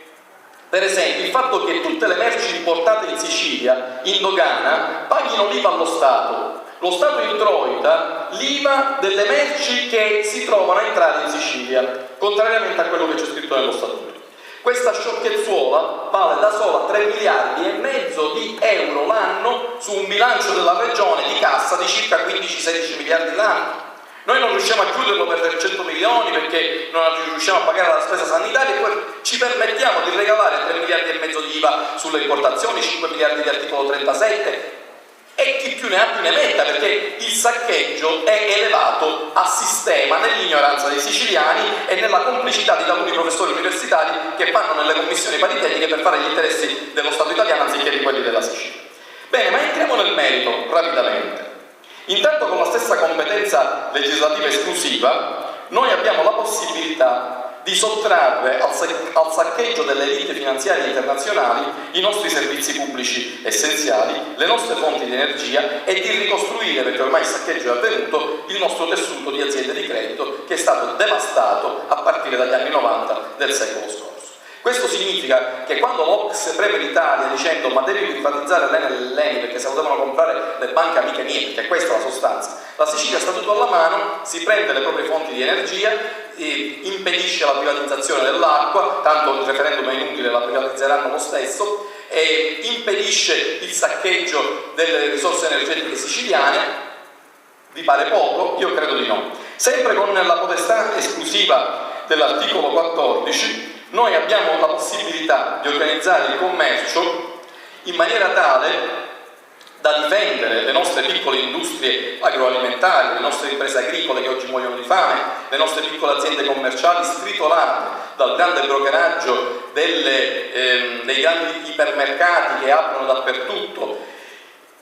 per esempio, il fatto che tutte le merci importate in Sicilia, in dogana, paghino l'IVA allo Stato. Lo Stato introita l'IVA delle merci che si trovano a entrare in Sicilia, contrariamente a quello che c'è scritto nello Statuto. Questa sciocchezzuola vale da sola 3 miliardi e mezzo di euro l'anno su un bilancio della regione di cassa di circa 15-16 miliardi l'anno. Noi non riusciamo a chiuderlo per 100 milioni perché non riusciamo a pagare la spesa sanitaria e poi ci permettiamo di regalare 3 miliardi e mezzo di IVA sulle importazioni, 5 miliardi di articolo 37 e chi più ne ha più ne metta, perché il saccheggio è elevato a sistema nell'ignoranza dei siciliani e nella complicità di taluni professori universitari che vanno nelle commissioni paritetiche per fare gli interessi dello Stato italiano anziché di quelli della Sicilia. Bene, ma entriamo nel merito rapidamente. Intanto, con la stessa competenza legislativa esclusiva, noi abbiamo la possibilità di sottrarre al saccheggio delle elite finanziarie internazionali i nostri servizi pubblici essenziali, le nostre fonti di energia e di ricostruire, perché ormai il saccheggio è avvenuto, il nostro tessuto di aziende di credito che è stato devastato a partire dagli anni 90 del secolo scorso. Questo significa che quando l'Ocse preme l'Italia dicendo ma devi privatizzare l'Enel e l'Eni perché se lo devono comprare le banche amiche mie, perché questa è la sostanza, la Sicilia sta tutto alla mano, si prende le proprie fonti di energia, impedisce la privatizzazione dell'acqua, tanto il referendum è inutile, la privatizeranno lo stesso, e impedisce il saccheggio delle risorse energetiche siciliane. Vi pare poco? Io credo di no. Sempre con la potestà esclusiva dell'articolo 14 noi abbiamo la possibilità di organizzare il commercio in maniera tale da difendere le nostre piccole industrie agroalimentari, le nostre imprese agricole che oggi muoiono di fame, le nostre piccole aziende commerciali stritolate dal grande brokeraggio dei grandi ipermercati che aprono dappertutto,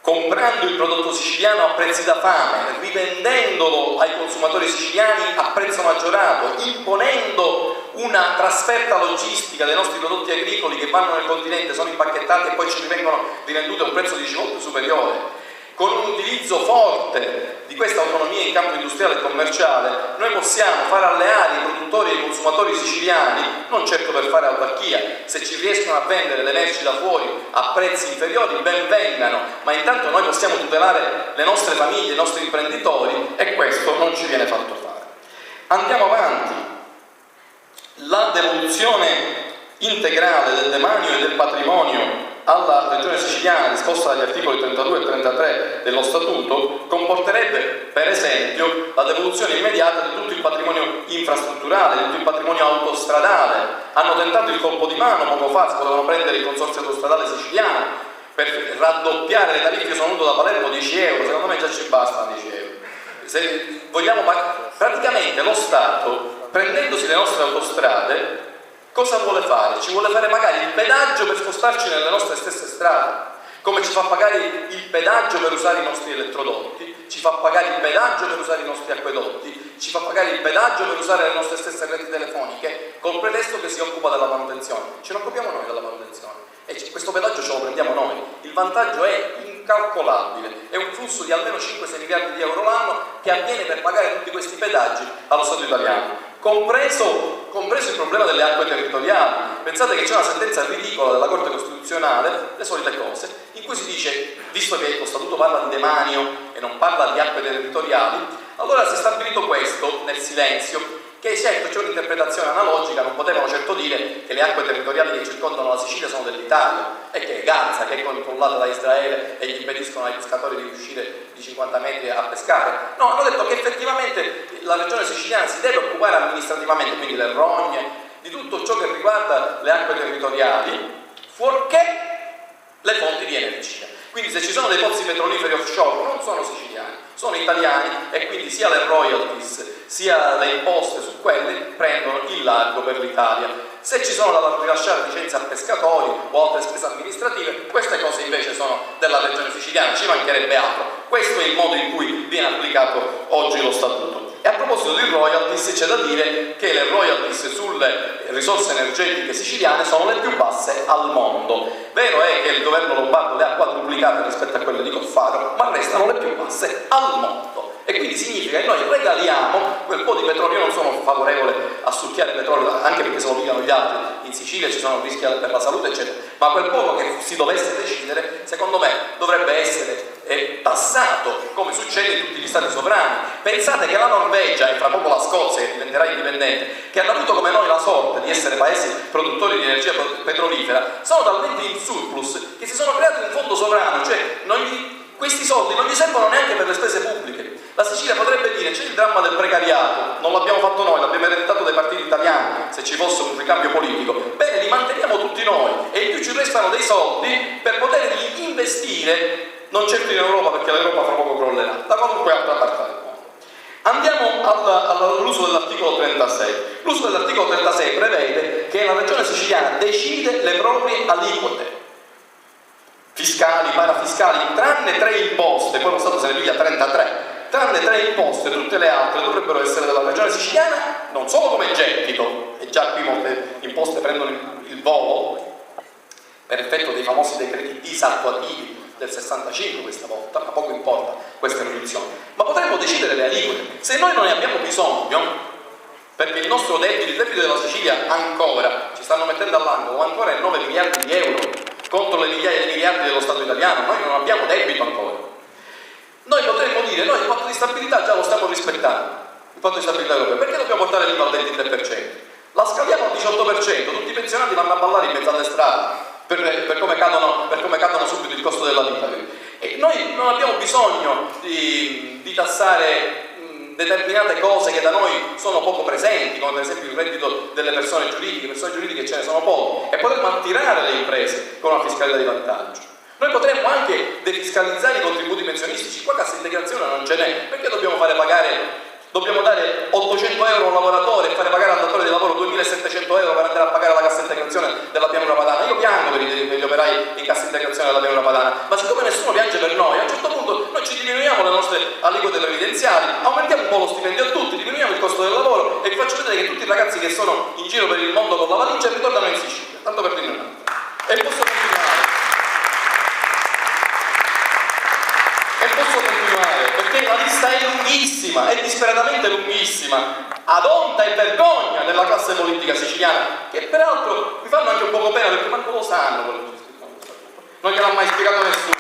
comprando il prodotto siciliano a prezzi da fame, rivendendolo ai consumatori siciliani a prezzo maggiorato, imponendo una trasferta logistica dei nostri prodotti agricoli che vanno nel continente, sono impacchettati e poi ci vengono rivenduti a un prezzo 10 volte superiore. Con un utilizzo forte di questa autonomia in campo industriale e commerciale noi possiamo far alleare i produttori e i consumatori siciliani, non certo per fare autarchia, se ci riescono a vendere le merci da fuori a prezzi inferiori ben vengano, ma intanto noi possiamo tutelare le nostre famiglie, i nostri imprenditori, e questo non ci viene fatto fare. Andiamo avanti. La devoluzione integrale del demanio e del patrimonio alla Regione Siciliana, disposta dagli articoli 32 e 33 dello Statuto, comporterebbe per esempio la devoluzione immediata di tutto il patrimonio infrastrutturale, di tutto il patrimonio autostradale. Hanno tentato il colpo di mano poco fa, si potevano prendere il consorzio autostradale siciliano per raddoppiare le tariffe. Io sono venuto da Palermo, 10 euro, secondo me già ci bastano 10 euro. Se vogliamo, praticamente lo Stato, prendendosi le nostre autostrade, cosa vuole fare? Ci vuole fare magari il pedaggio per spostarci nelle nostre stesse strade, come ci fa pagare il pedaggio per usare i nostri elettrodotti, ci fa pagare il pedaggio per usare i nostri acquedotti, ci fa pagare il pedaggio per usare le nostre stesse reti telefoniche, col pretesto che si occupa della manutenzione. Ce ne occupiamo noi della manutenzione e questo pedaggio ce lo prendiamo noi. Il vantaggio è incalcolabile, è un flusso di almeno 5-6 miliardi di euro l'anno che avviene per pagare tutti questi pedaggi allo Stato italiano. Compreso il problema delle acque territoriali. Pensate che c'è una sentenza ridicola della Corte Costituzionale, le solite cose, in cui si dice, visto che lo Statuto parla di demanio e non parla di acque territoriali, allora si è stabilito questo nel silenzio, che certo c'è un'interpretazione analogica, non potevano certo dire che le acque territoriali che circondano la Sicilia sono dell'Italia e che è Gaza, che è controllata da Israele e gli impediscono ai pescatori di uscire di 50 metri a pescare. No, hanno detto che effettivamente la regione siciliana si deve occupare amministrativamente, quindi le rogne, di tutto ciò che riguarda le acque territoriali, fuorché le fonti di energia. Quindi se ci sono dei pozzi petroliferi offshore non sono siciliani, sono italiani, e quindi sia le royalties sia le imposte su quelle prendono il largo per l'Italia. Se ci sono da rilasciare licenze a pescatori o altre spese amministrative, queste cose invece sono della regione siciliana, ci mancherebbe altro. Questo è il modo in cui viene applicato oggi lo Statuto. E a proposito di royalties, c'è da dire che le royalties sulle risorse energetiche siciliane sono le più basse al mondo. Vero è che il governo lombardo le ha quadruplicate rispetto a quelle di Coffaro, ma restano le più basse al mondo. E quindi significa che noi regaliamo quel po' di petrolio. Io non sono favorevole a succhiare petrolio, anche perché se lo pigliano gli altri in Sicilia ci sono rischi per la salute eccetera, ma quel poco che si dovesse decidere, secondo me, dovrebbe essere tassato come succede in tutti gli stati sovrani. Pensate che la Norvegia, e fra poco la Scozia che diventerà indipendente, che hanno avuto come noi la sorte di essere paesi produttori di energia petrolifera, sono talmente in surplus che si sono creati un fondo sovrano, cioè questi soldi non gli servono neanche per le spese pubbliche. La Sicilia potrebbe dire: c'è il dramma del precariato, non l'abbiamo fatto noi, l'abbiamo ereditato dai partiti italiani, se ci fosse un ricambio politico, bene, li manteniamo tutti noi e in più ci restano dei soldi per poterli investire, non certo in Europa, perché l'Europa fra poco crollerà, da qualunque altra parte del mondo. Andiamo all'uso dell'articolo 36. L'uso dell'articolo 36 prevede che la regione siciliana decide le proprie aliquote fiscali, parafiscali, tranne 3 imposte, poi lo Stato se ne piglia 33, tranne 3 imposte, tutte le altre dovrebbero essere della regione siciliana, non solo come gettito, e già qui molte imposte prendono il volo per effetto dei famosi decreti disattuativi del 65 questa volta, ma poco importa queste riduzioni, ma potremmo decidere le aliquote. Se noi non ne abbiamo bisogno, perché il nostro debito, il debito della Sicilia ancora, ci stanno mettendo all'angolo, ancora è 9 miliardi di euro contro le migliaia di miliardi dello Stato italiano, noi non abbiamo debito ancora. Noi potremmo dire, noi il patto di stabilità già lo stiamo rispettando, il patto di stabilità europeo, perché dobbiamo portare l'IVA al 23%? La scaliamo al 18%, tutti i pensionati vanno a ballare in mezzo alle strade per come cadono subito il costo della vita. E noi non abbiamo bisogno di tassare determinate cose che da noi sono poco presenti, come per esempio il reddito delle persone giuridiche ce ne sono poche, e potremmo attirare le imprese con una fiscalità di vantaggio. Noi potremmo anche defiscalizzare i contributi pensionistici, qua cassa integrazione non ce n'è, perché dobbiamo dare 800 euro a un lavoratore e fare pagare al datore di lavoro 2700 euro per andare a pagare la cassa integrazione della pianura padana. Io piango per gli operai in cassa integrazione della pianura padana, ma siccome nessuno piange per noi, a un certo punto noi ci diminuiamo le nostre aliquote previdenziali, aumentiamo un po' lo stipendio a tutti, diminuiamo il costo del lavoro e vi faccio vedere che tutti i ragazzi che sono in giro per il mondo con la valigia ritornano in Sicilia, tanto per dire un altro. E posso continuare, perché la lista è lunghissima, è disperatamente lunghissima, ad onta e vergogna della classe politica siciliana, che peraltro mi fanno anche un poco pena perché manco lo sanno quello che c'è scritto, non gliel'ha mai spiegato nessuno.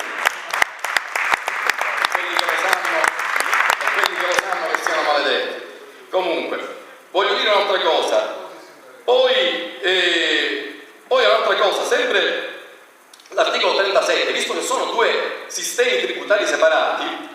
Quelli che lo sanno che siano maledetti. Comunque, voglio dire un'altra cosa, poi un'altra cosa, sempre l'articolo 37, visto che sono 2 sistemi tributari separati,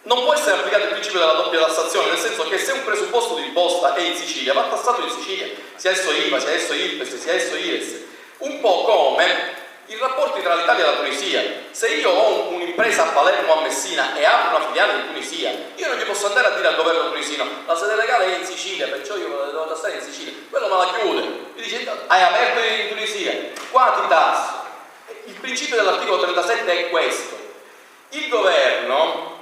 non può essere applicato il principio della doppia tassazione, nel senso che se un presupposto di imposta è in Sicilia, va tassato in Sicilia, sia esso IVA, sia esso IRPES, sia esso IRES, un po' come i rapporti tra l'Italia e la Tunisia. Se io ho un'impresa a Palermo o a Messina e apro una filiale in Tunisia, io non gli posso andare a dire al governo tunisino la sede legale è in Sicilia, perciò io devo tassare in Sicilia, quello me la chiude, mi dice hai aperto in Tunisia, qua ti tasso. Il principio dell'articolo 37 è questo. Il governo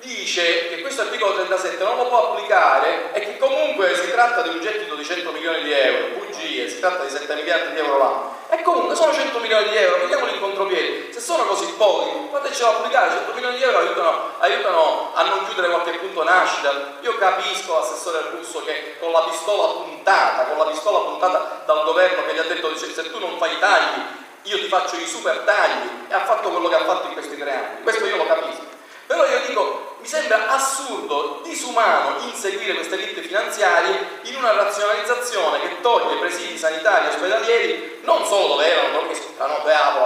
dice che questo articolo 37 non lo può applicare e che comunque si tratta di un gettito di 100 milioni di euro, bugie, si tratta di 7 miliardi di euro l'anno. E comunque sono 100 milioni di euro, vediamoli in contropiede. Se sono così pochi, fatecelo applicare, 100 milioni di euro aiutano a non chiudere qualche punto nascita. Io capisco l'assessore Russo che con la pistola puntata dal governo che gli ha detto se tu non fai i tagli io ti faccio i super tagli, e ha fatto quello che ha fatto in questi 3 anni, questo io lo capisco, però io dico, mi sembra assurdo, disumano inseguire queste elite finanziarie in una razionalizzazione che toglie presidi sanitari e ospedalieri non solo dove erano, perché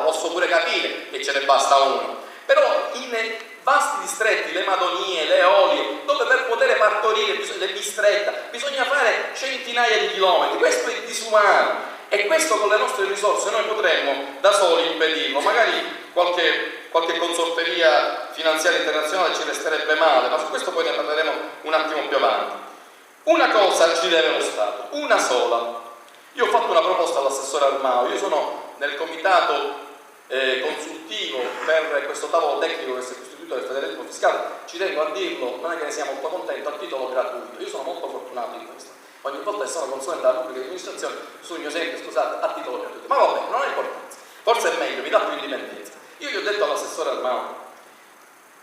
posso pure capire che ce ne basta uno, però in vasti distretti, le Madonie, le Eolie, dove per poter partorire le bistretta bisogna fare centinaia di chilometri, questo è disumano. E questo con le nostre risorse noi potremmo da soli impedirlo, magari qualche consorteria finanziaria internazionale ci resterebbe male, ma su questo poi ne parleremo un attimo più avanti. Una cosa ci deve lo Stato, una sola. Io ho fatto una proposta all'assessore Armao, io sono nel comitato consultivo per questo tavolo tecnico che si è costituito del federalismo fiscale, ci tengo a dirlo, non è che ne sia molto contento, a titolo gratuito, io sono molto fortunato in questo. Ogni volta che sono consulente della pubblica amministrazione, sul mio esempio, scusate, a titolo gratuito. Ma vabbè, non ha importanza. Forse è meglio, mi dà più indipendenza. Io gli ho detto all'assessore Armao,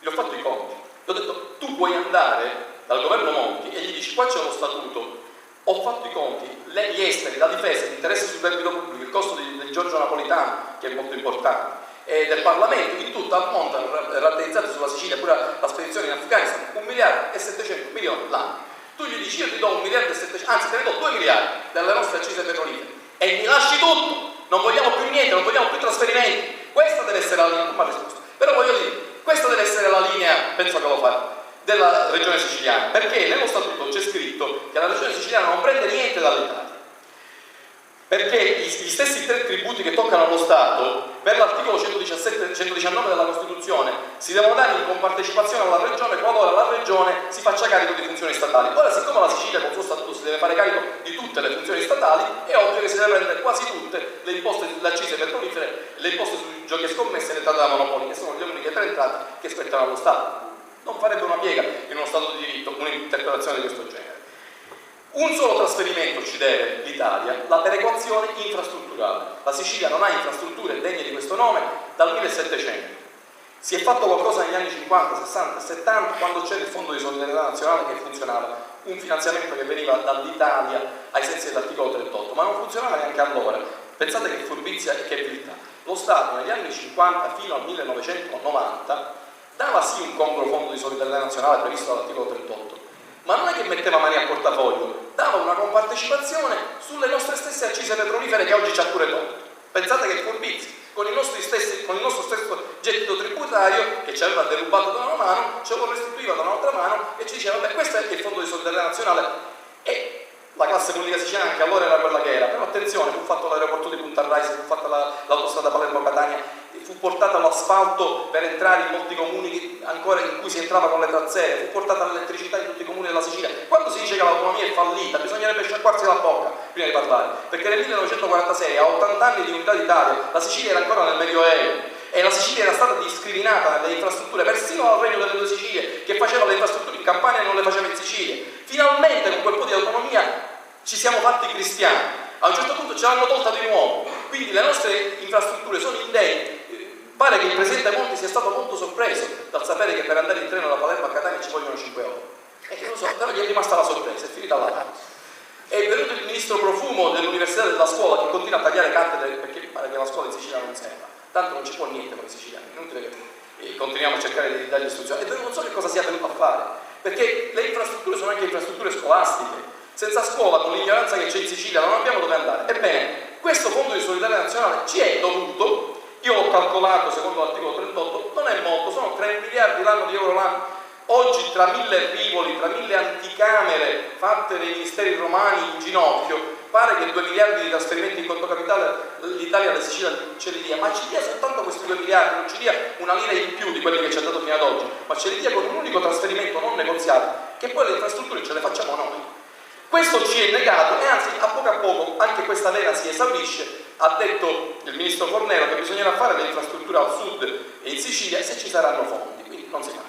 gli ho fatto i conti, gli ho detto, tu puoi andare dal governo Monti e gli dici, qua c'è lo statuto, ho fatto i conti, gli esteri, la difesa, l'interesse sul debito pubblico, il costo di Giorgio Napolitano, che è molto importante, e del Parlamento, in tutto ammontano, rateizzati sulla Sicilia, pure la spedizione in Afghanistan, 1 miliardo e 700 milioni l'anno. Tu gli dici io ti do 1 miliardo e 700, anzi te ne do 2 miliardi dalle nostre accise petrolifere e mi lasci tutto, non vogliamo più niente, non vogliamo più trasferimenti. Questa deve essere la linea, non mi ha risposto, però voglio dire, questa deve essere la linea, penso che lo farà, della regione siciliana, perché nello statuto c'è scritto che la regione siciliana non prende niente dall'Italia, perché gli stessi 3 tributi che toccano allo Stato per l'articolo 119 della Costituzione si devono dare in compartecipazione alla regione qualora la regione si faccia carico di funzioni statali. Ora, siccome la Sicilia con il suo statuto si deve fare carico di tutte le funzioni statali, è ovvio che si deve prendere quasi tutte le imposte sulle accise petrolifere, le imposte sui giochi e scommesse e le entrate da monopoli, che sono le uniche 3 entrate che spettano allo Stato. Non farebbe una piega in uno Stato di diritto un'interpretazione di questo genere. Un solo trasferimento ci deve l'Italia, la perequazione infrastrutturale. La Sicilia non ha infrastrutture degne di questo nome dal 1700. Si è fatto qualcosa negli anni 50, 60 e 70 quando c'era il Fondo di solidarietà nazionale che funzionava, un finanziamento che veniva dall'Italia ai sensi dell'articolo 38, ma non funzionava neanche allora. Pensate che furbizia e che viltà. Lo Stato negli anni 50 fino al 1990 dava sì un congruo Fondo di solidarietà nazionale previsto dall'articolo 38, ma non è che metteva mani a portafoglio, dava una compartecipazione sulle nostre stesse accise petrolifere che oggi ci ha pure tolto. Pensate che furbizia, con il nostro stesso gettito tributario che ci aveva derubato da una mano, ce lo restituiva da un'altra mano e ci diceva vabbè, questo è il Fondo di solidarietà nazionale. E la classe politica siciliana anche allora era quella che era, però attenzione, fu fatto l'aeroporto di Punta Raisi, fu fatta l'autostrada Palermo-Catania, fu portata l'asfalto per entrare in molti comuni ancora in cui si entrava con le trazzere, fu portata l'elettricità in tutti i comuni della Sicilia. Quando si dice che l'autonomia è fallita bisognerebbe sciacquarsi la bocca prima di parlare, perché nel 1946, a 80 anni di unità d'Italia, la Sicilia era ancora nel Medioevo e la Sicilia era stata discriminata nelle infrastrutture persino dal Regno delle Due Sicilie, che faceva le infrastrutture in Campania e non le faceva in Sicilia. Finalmente con quel po' di autonomia ci siamo fatti cristiani, a un certo punto ce l'hanno tolta di nuovo, quindi le nostre infrastrutture sono indegne. Pare che il presidente Monti sia stato molto sorpreso dal sapere che per andare in treno da Palermo a Catania ci vogliono 5 ore. Non so, però gli è rimasta la sorpresa, è finita là. È venuto il ministro Profumo dell'Università della Scuola che continua a tagliare cattedre perché pare che la scuola in Sicilia non serva. Tanto non ci può niente con i siciliani, è inutile che continuiamo a cercare di dargli istruzioni. E non so che cosa sia venuto a fare, perché le infrastrutture sono anche infrastrutture scolastiche. Senza scuola, con l'ignoranza che c'è in Sicilia, non abbiamo dove andare. Ebbene, questo Fondo di solidarietà nazionale ci è dovuto. Io l'ho calcolato secondo l'articolo 38, non è molto, sono 3 miliardi l'anno di euro l'anno. Oggi tra 1000 rivoli, tra 1000 anticamere fatte dai ministeri romani in ginocchio, pare che 2 miliardi di trasferimenti in conto capitale l'Italia alla Sicilia ce li dia, ma ci dia soltanto questi 2 miliardi, non ci dia una lira in più di quelli che ci ha dato fino ad oggi, ma ce li dia con un unico trasferimento non negoziato, che poi le infrastrutture ce le facciamo noi. Questo ci è negato e anzi a poco anche questa vena si esaurisce. Ha detto il ministro Fornero che bisognerà fare le infrastrutture al sud e in Sicilia se ci saranno fondi, quindi non si fa.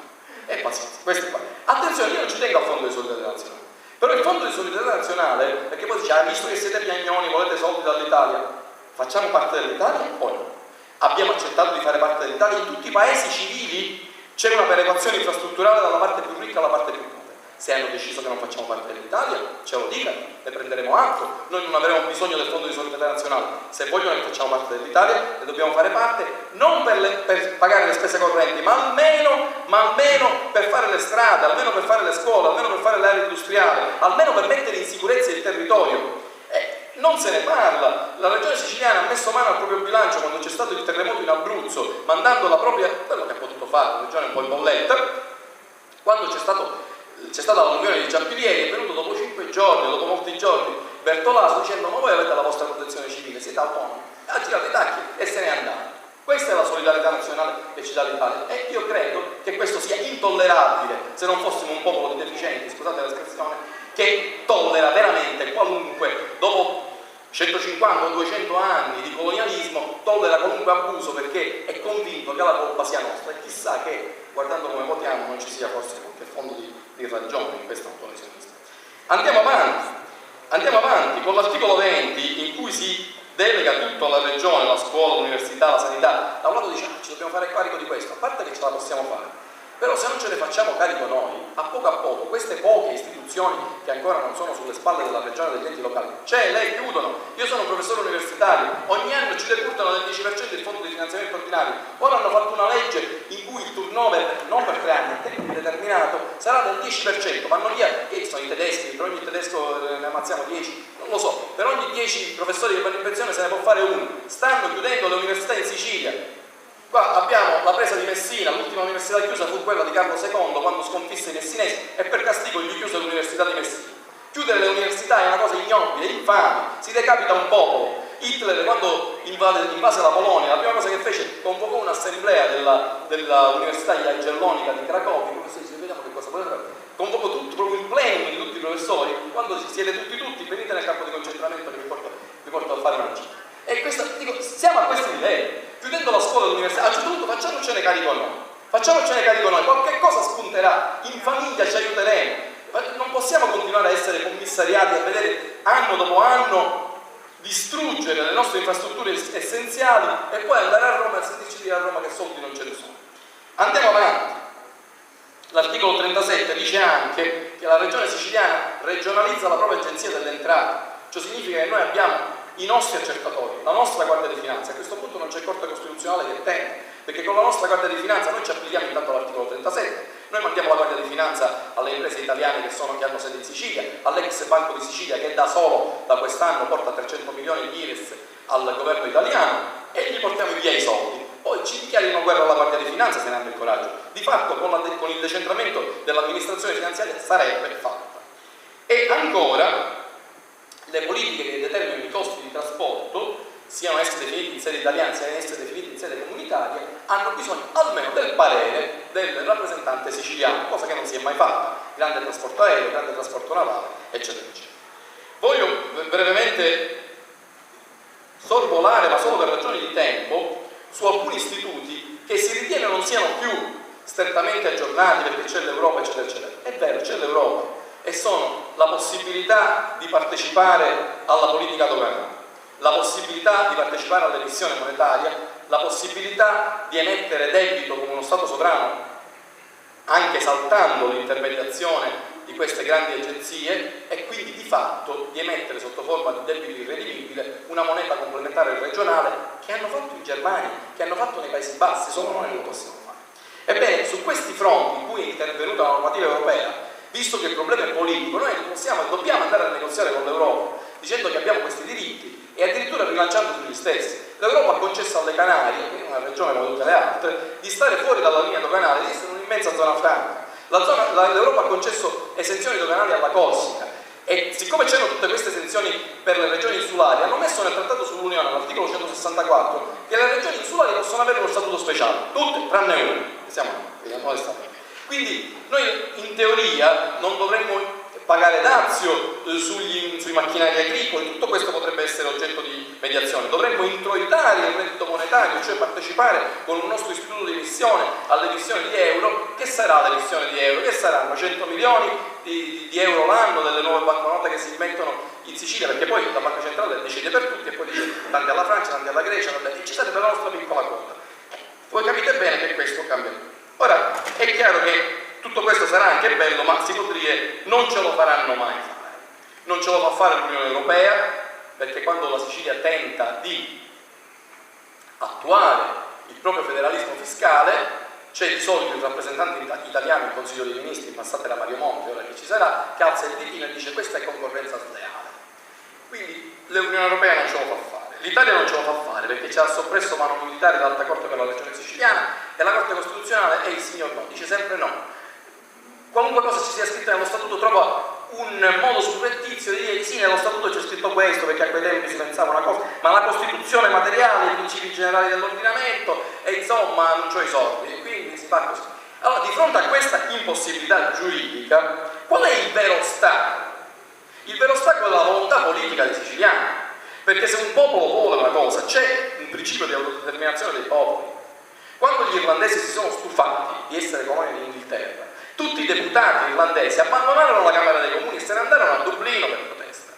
E pazienza, questi qua. Attenzione, io non ci tengo al Fondo di solidarietà nazionale, però il Fondo di solidarietà nazionale, perché poi dice, visto che siete piagnoni, volete soldi dall'Italia, facciamo parte dell'Italia o no? Abbiamo accettato di fare parte dell'Italia, in tutti i paesi civili c'è una perequazione infrastrutturale dalla parte più ricca alla parte più povera. Se hanno deciso che non facciamo parte dell'Italia, ce lo dicano, ne prenderemo atto. Noi non avremo bisogno del Fondo di solidarietà nazionale. Se vogliono che facciamo parte dell'Italia, ne dobbiamo fare parte, non per pagare le spese correnti, ma almeno per fare le strade, almeno per fare le scuole, almeno per fare l'area industriale, almeno per mettere in sicurezza il territorio. Non se ne parla. La regione siciliana ha messo mano al proprio bilancio quando c'è stato il terremoto in Abruzzo, mandando la propria, quello che ha potuto fare, la regione un po' in bolletta, quando c'è stata l'unione di Giampilieri, è venuto dopo 5 giorni, dopo molti giorni, Bertolaso dicendo ma voi avete la vostra protezione civile, siete autonomi, ha girato i tacchi e se n'è andato. Questa è la solidarietà nazionale che ci dà l'Italia e io credo che questo sia intollerabile se non fossimo un popolo di deficienti, scusate l'espressione, che tollera veramente qualunque, dopo 150 o 200 anni di colonialismo, tollera qualunque abuso perché è convinto che la colpa sia nostra e chissà che, guardando come votiamo, non ci sia forse qualche fondo di ragione in questa autonomia. Andiamo avanti con l'articolo 20 in cui si delega tutto alla regione, la scuola, l'università, la sanità. Da un lato diciamo ci dobbiamo fare carico di questo, a parte che ce la possiamo fare, però se non ce ne facciamo carico noi, a poco, queste poche istituzioni che ancora non sono sulle spalle della regione e degli enti locali, le chiudono. Io sono un professore universitario, ogni anno ci decurtano del 10% del fondo di finanziamento ordinario. Ora hanno fatto una legge in cui il turnover, non per 3 anni, a tempo indeterminato, sarà del 10%, vanno via, che sono i tedeschi, per ogni tedesco ne ammazziamo 10, non lo so, per ogni 10 professori che vanno in pensione se ne può fare uno. Stanno chiudendo le università in Sicilia. Qua abbiamo la presa di Messina, l'ultima università chiusa fu quella di Carlo II quando sconfisse i messinesi e per castigo gli chiuse l'università di Messina. Chiudere le università è una cosa ignobile, infame, si decapita un popolo. Hitler quando invase la Polonia, la prima cosa che fece, convocò un'assemblea dell'università Jagiellonica di Cracovia, vediamo che cosa potete fare. Convocò proprio il plenum di tutti i professori, quando siete tutti, venite nel campo di concentramento che vi porto a fare una gita. E questo, dico, siamo a questi livelli. chiudendo la scuola e l'università, a un certo punto facciamocene carico noi, qualche cosa spunterà, in famiglia ci aiuteremo. Non possiamo continuare a essere commissariati, a vedere anno dopo anno distruggere le nostre infrastrutture essenziali e poi andare a Roma e sentirci dire a Roma che soldi non ce ne sono. Andiamo avanti. L'articolo 37 dice anche che la regione siciliana regionalizza la propria agenzia delle entrate, ciò significa che noi abbiamo i nostri accertatori, la nostra Guardia di Finanza. A questo punto non c'è Corte Costituzionale che tende, perché con la nostra Guardia di Finanza noi ci applichiamo intanto l'articolo 37, noi mandiamo la Guardia di Finanza alle imprese italiane che hanno sede in Sicilia, all'ex Banco di Sicilia che da solo da quest'anno porta 300 milioni di IRES al governo italiano e gli portiamo via i soldi. Poi ci dichiarino guerra alla Guardia di Finanza se ne hanno il coraggio. Di fatto con il decentramento dell'amministrazione finanziaria sarebbe fatta. E ancora le politiche che determinano i costi di trasporto, siano essi definiti in sede italiana, siano essi definiti in sede comunitaria, hanno bisogno almeno del parere del rappresentante siciliano, cosa che non si è mai fatta. Grande trasporto aereo, grande trasporto navale, eccetera, eccetera. Voglio brevemente sorvolare, ma solo per ragioni di tempo, su alcuni istituti che si ritiene non siano più strettamente aggiornati perché c'è l'Europa, eccetera, eccetera. È vero, c'è l'Europa, e sono la possibilità di partecipare alla politica doganale, la possibilità di partecipare all'emissione monetaria, la possibilità di emettere debito come uno Stato sovrano, anche saltando l'intermediazione di queste grandi agenzie, e quindi di fatto di emettere sotto forma di debito irredimibile una moneta complementare regionale che hanno fatto in Germania, che hanno fatto nei Paesi Bassi, solo noi non lo possiamo fare. Ebbene, su questi fronti in cui è intervenuta la normativa europea, visto che il problema è politico, noi possiamo e dobbiamo andare a negoziare con l'Europa dicendo che abbiamo questi diritti e addirittura rilanciando sugli stessi. L'Europa ha concesso alle Canarie, che è una regione come tutte le altre, di stare fuori dalla linea doganale, di essere un'immensa zona franca. L'Europa ha concesso esenzioni doganali alla Corsica e siccome c'erano tutte queste esenzioni per le regioni insulari, hanno messo nel trattato sull'Unione, all'articolo 164, che le regioni insulari possono avere uno statuto speciale, tutte tranne una, siamo noi. Quindi noi in teoria non dovremmo pagare dazio sui macchinari agricoli, tutto questo potrebbe essere oggetto di mediazione. Dovremmo introitare il reddito monetario, cioè partecipare con un nostro istituto di emissione all'emissione di euro. Che sarà l'emissione di euro? Che saranno 100 milioni di euro l'anno delle nuove banconote che si mettono in Sicilia, perché poi la Banca Centrale decide per tutti e poi dice tanti alla Francia, tanti alla Grecia, e ci sarebbe la nostra piccola quota. Voi capite bene che questo cambia. Ora, è chiaro che tutto questo sarà anche bello, ma si può dire non ce lo faranno mai fare. Non ce lo fa fare l'Unione Europea, perché quando la Sicilia tenta di attuare il proprio federalismo fiscale, c'è di solito il rappresentante italiano in Consiglio dei Ministri, in passato era Mario Monti, ora che ci sarà, che alza il ditino e dice questa è concorrenza sleale. Quindi l'Unione Europea non ce lo fa fare. L'Italia non ce lo fa fare perché ci ha soppresso mano militare dall'Alta Corte per la Regione Siciliana e la Corte Costituzionale è il signor no, dice sempre no. Qualunque cosa ci sia scritta nello statuto trova un modo surrettizio di dire sì, nello statuto c'è scritto questo perché a quei tempi si pensava una cosa, ma la Costituzione materiale, i principi generali dell'ordinamento e insomma non c'ho i soldi, e quindi si fa così. Allora, di fronte a questa impossibilità giuridica, qual è il vero ostacolo? Il vero ostacolo è la volontà politica dei siciliani, perché se un popolo vuole una cosa, c'è un principio di autodeterminazione dei popoli. Quando gli irlandesi si sono stufati di essere colonia d'Inghilterra, tutti i deputati irlandesi abbandonarono la Camera dei Comuni e se ne andarono a Dublino per protesta.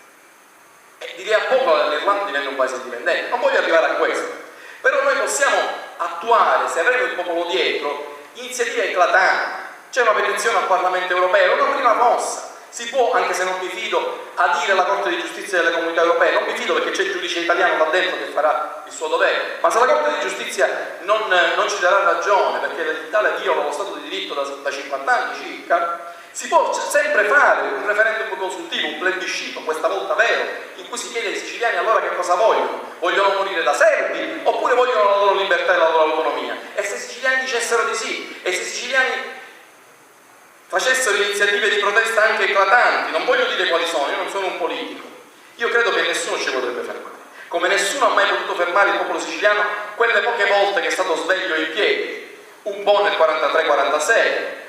E di lì a poco l'Irlanda divenne un paese indipendente. Non voglio arrivare a questo, però noi possiamo attuare, se avremo il popolo dietro, iniziative eclatanti. C'è una petizione al Parlamento europeo, una prima mossa. Si può, anche se non mi fido, adire la Corte di Giustizia delle Comunità Europee, non mi fido perché c'è il giudice italiano là dentro che farà il suo dovere, ma se la Corte di Giustizia non ci darà ragione perché l'Italia viola lo Stato di diritto da 50 anni circa, si può sempre fare un referendum consultivo, un plebiscito, questa volta vero, in cui si chiede ai siciliani allora che cosa vogliono. Vogliono morire da serbi oppure vogliono la loro libertà e la loro autonomia? E se i siciliani dicessero di sì, e se i siciliani facessero iniziative di protesta anche eclatanti, non voglio dire quali sono, io non sono un politico, io credo che nessuno ci potrebbe fermare, come nessuno ha mai potuto fermare il popolo siciliano quelle poche volte che è stato sveglio in piedi, un po' nel 43-46,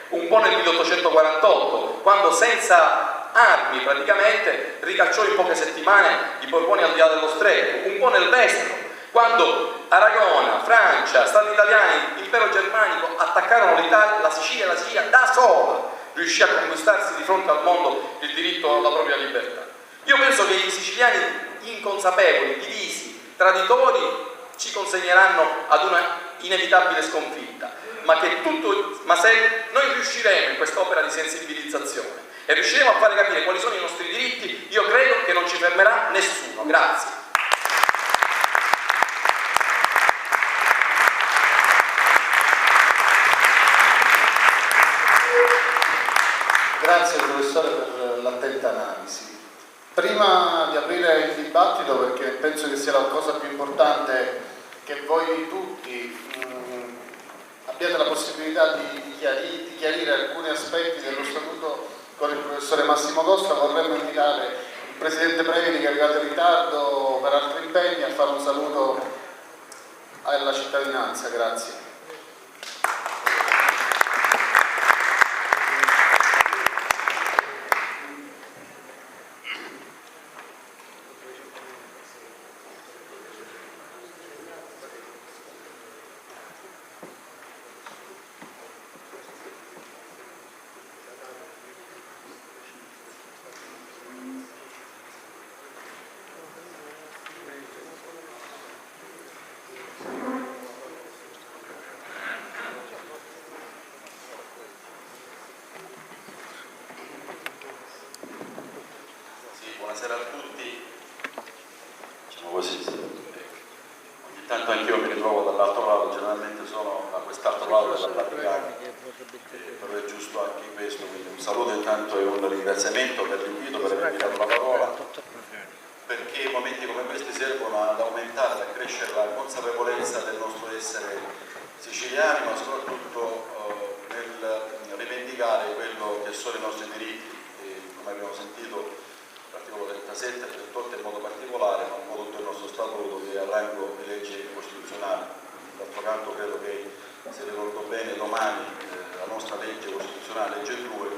un po' nel 1848, quando senza armi praticamente ricacciò in poche settimane i Borboni al di là dello stretto, un po' nel Vestro, Quando Aragona, Francia, Stati italiani, Impero germanico attaccarono l'Italia, la Sicilia da sola riuscì a conquistarsi di fronte al mondo il diritto alla propria libertà. Io penso che i siciliani inconsapevoli, divisi, traditori, ci consegneranno ad una inevitabile sconfitta, ma se noi riusciremo in quest'opera di sensibilizzazione e riusciremo a fare capire quali sono i nostri diritti, io credo che non ci fermerà nessuno. Grazie. Grazie professore per l'attenta analisi. Prima di aprire il dibattito, perché penso che sia la cosa più importante che voi tutti abbiate la possibilità di chiarire alcuni aspetti dello statuto con il professore Massimo Costa, vorremmo invitare il presidente Previti, che è arrivato in ritardo per altri impegni, a fare un saluto alla cittadinanza. Grazie. Buonasera a tutti. Diciamo così, ogni tanto anch'io mi ritrovo dall'altro lato, generalmente sono a quest'altro lato della barricata, però è giusto anche questo, quindi un saluto intanto e un ringraziamento per l'invito, per avermi dato la parola, perché momenti come questi servono ad aumentare, ad accrescere la consapevolezza del nostro essere siciliani, ma soprattutto nel rivendicare quello che sono i nostri diritti, come abbiamo sentito l'articolo 37, 38 in modo particolare, ma un po' tutto il nostro statuto che ha rango di legge costituzionale. D'altro canto credo che, se ricordo bene, domani la nostra legge costituzionale, legge 2,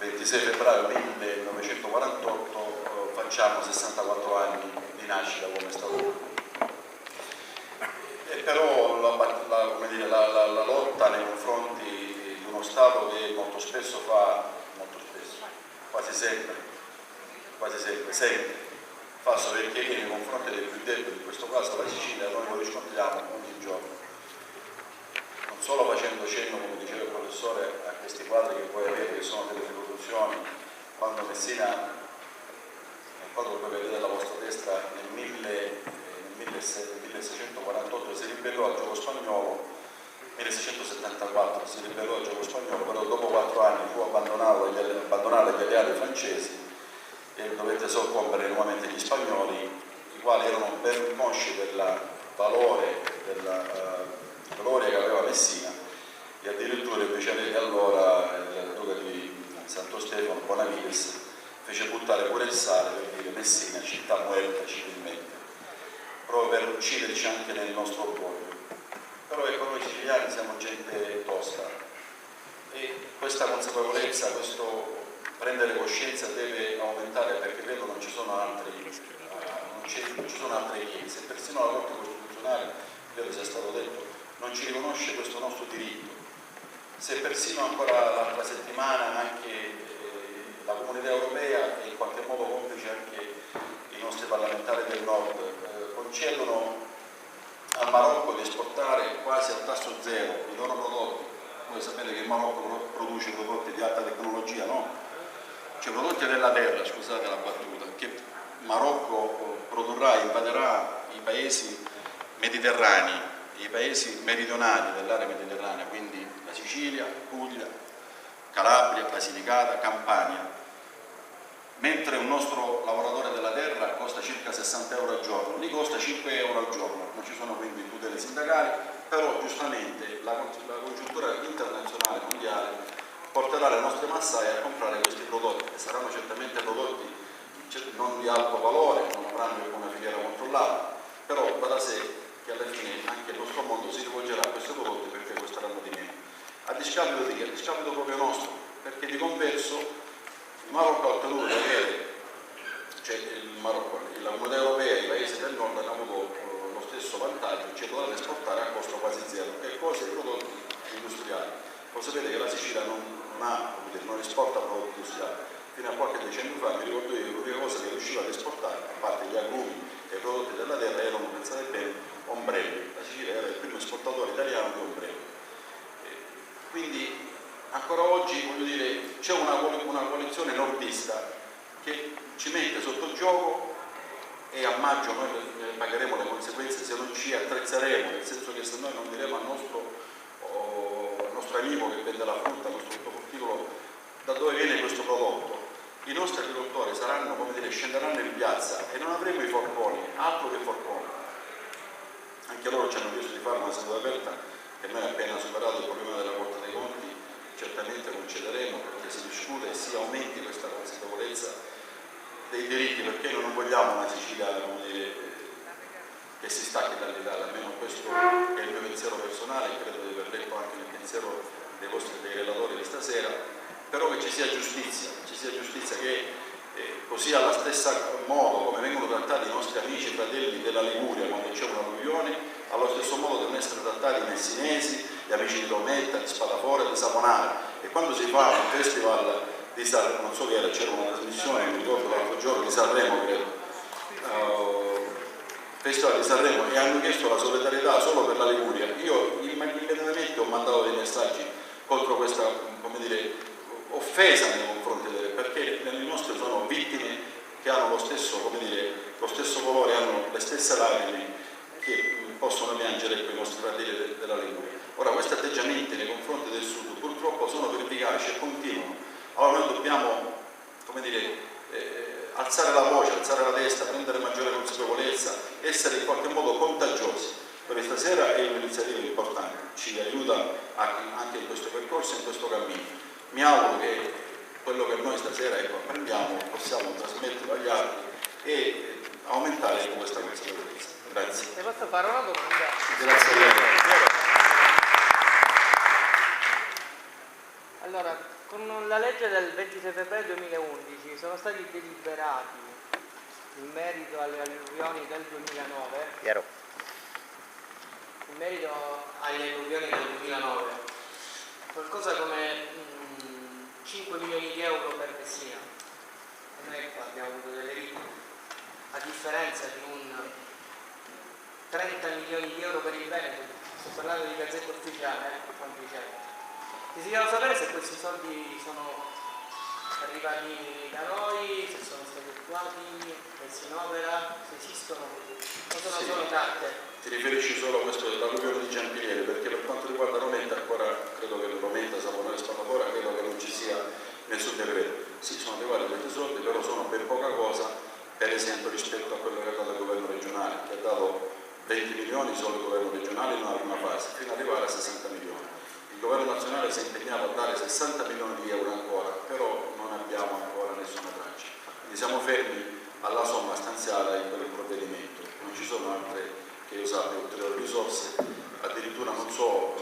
26 febbraio 1948, facciamo 64 anni di nascita come statuto. E però la lotta nei confronti di uno Stato che molto spesso fa soverchiere nei confronti dei più deboli, in questo caso la Sicilia, noi lo riscontriamo ogni giorno, non solo facendo cenno, come diceva il professore, a questi quadri che poi avete, che sono delle riproduzioni, quando Messina, nel quadro che vedete alla vostra destra, nel 1648 si ribellò al gioco spagnolo, 1674 si ribellò al gioco spagnolo, però dopo 4 anni fu abbandonato dagli alleati francesi e dovette soccombere nuovamente gli spagnoli, i quali erano ben consci del valore della gloria che aveva Messina, e addirittura invece allora il duca di Santo Stefano, Bonavides, fece buttare pure il sale per dire Messina, città muerta civilmente, proprio per ucciderci anche nel nostro orgoglio. Però ecco, noi siciliani siamo gente tosta e questa consapevolezza, questo prendere coscienza deve aumentare, perché credo non ci sono altre chiese, persino la Corte Costituzionale, credo sia stato detto, non ci riconosce questo nostro diritto. Se persino ancora l'altra settimana anche la Comunità Europea e in qualche modo complice anche i nostri parlamentari del nord concedono al Marocco di esportare quasi a tasso zero i loro prodotti. Voi sapete che il Marocco produce prodotti di alta tecnologia, no? Cioè prodotti della terra, scusate la battuta, che il Marocco produrrà, invaderà i paesi mediterranei, i paesi meridionali dell'area mediterranea, quindi la Sicilia, Puglia, Calabria, Basilicata, Campania, mentre un nostro lavoratore della terra costa circa 60 euro al giorno, lì costa 5 euro al giorno, non ci sono quindi tutele sindacali, però giustamente la congiuntura internazionale, mondiale, porterà le nostre massaie a comprare questi prodotti, che saranno certamente prodotti non di alto valore, non avranno una filiera controllata, però va da sé che alla fine anche il nostro mondo si rivolgerà a questi prodotti perché costeranno di meno. A discapito di che? A discapito proprio nostro, perché di converso il Marocco ha ottenuto di avere, cioè il Marocco, la Comunità Europea e i paesi del nord hanno avuto lo stesso sapete che la Sicilia non esporta prodotti industriali. Fino a qualche decennio fa mi ricordo io che l'unica cosa che riusciva ad esportare, a parte gli agrumi e i prodotti della terra, erano, pensate bene, ombrelli. La Sicilia era il primo esportatore italiano di ombrelli. Quindi ancora oggi, voglio dire, c'è una coalizione nordista che ci mette sotto gioco, e a maggio noi pagheremo le conseguenze se non ci attrezzeremo, nel senso che se noi non diremo al nostro amico che vende la frutta, al nostro frutticolo, da dove viene questo prodotto. I nostri agricoltori saranno, come dire, scenderanno in piazza e non avremo i forconi, altro che forconi. Anche loro ci hanno chiesto di fare una seduta aperta, che noi appena superato il problema della Corte dei Conti certamente concederemo, perché si discute e si aumenti questa consapevolezza dei diritti, perché noi non vogliamo una Sicilia, come dire, che si stacchi dall'Italia. Almeno questo è il mio pensiero personale, e credo di aver letto anche nel pensiero dei relatori di stasera, però che ci sia giustizia che così alla stessa modo come vengono trattati i nostri amici e fratelli della Liguria quando c'è un'alluvione, allo stesso modo devono essere trattati i messinesi, gli amici di Dometta, di Spadafora, di Saponara. E quando si fa un festival di Sanremo, non so che era, c'era una trasmissione, mi ricordo l'altro giorno, di Sanremo, credo, Festival di Sanremo, e hanno chiesto la solidarietà solo per la Liguria. Io immediatamente ho mandato dei messaggi contro questa, come dire, offesa nei confronti delle, perché le nostre sono vittime che hanno lo stesso, come dire, lo stesso colore, hanno le stesse lacrime che possono piangere con i nostri fratelli della Liguria. Ora, questi atteggiamenti nei confronti del Sud purtroppo sono pervicaci e continuano. Allora noi dobbiamo, come dire, alzare la voce, alzare la testa, prendere maggiore consapevolezza, essere in qualche modo contagiosi. Questa sera è un'iniziativa importante, ci aiuta anche in questo percorso, in questo cammino. Mi auguro che quello che noi stasera apprendiamo possiamo trasmetterlo agli altri e aumentare questa consapevolezza. Grazie. Le posso fare una domanda? Grazie a lei. Allora, con la legge del 26 febbraio 2011 sono stati deliberati in merito alle alluvioni del 2009. In merito alle alluvioni del 2009, qualcosa come 5 milioni di euro per Messina. E noi abbiamo avuto delle vittime, a differenza di un 30 milioni di euro per il Veneto. Sto parlando di Gazzetta Ufficiale, Desidero sapere se questi soldi sono arrivati da noi, se sono stati attuati, messi in opera, se esistono, o sono solo carte. Ti riferisci solo a questo dell'alluvione di Giampilieri, perché per quanto riguarda Romenta ancora, credo che Romenta, Saponara e Spadafora, credo che non ci sia nessun decreto. Sì, sono arrivati questi soldi, però sono ben poca cosa, per esempio rispetto a quello che ha dato il governo regionale, che ha dato 20 milioni solo il governo regionale in una prima fase, fino ad arrivare a 60 milioni. Il governo nazionale si è impegnato a dare 60 milioni di euro ancora, però non abbiamo ancora nessuna traccia. Quindi siamo fermi alla somma stanziata in quel provvedimento. Non ci sono altre, che io sappia, ulteriori risorse. Addirittura non so,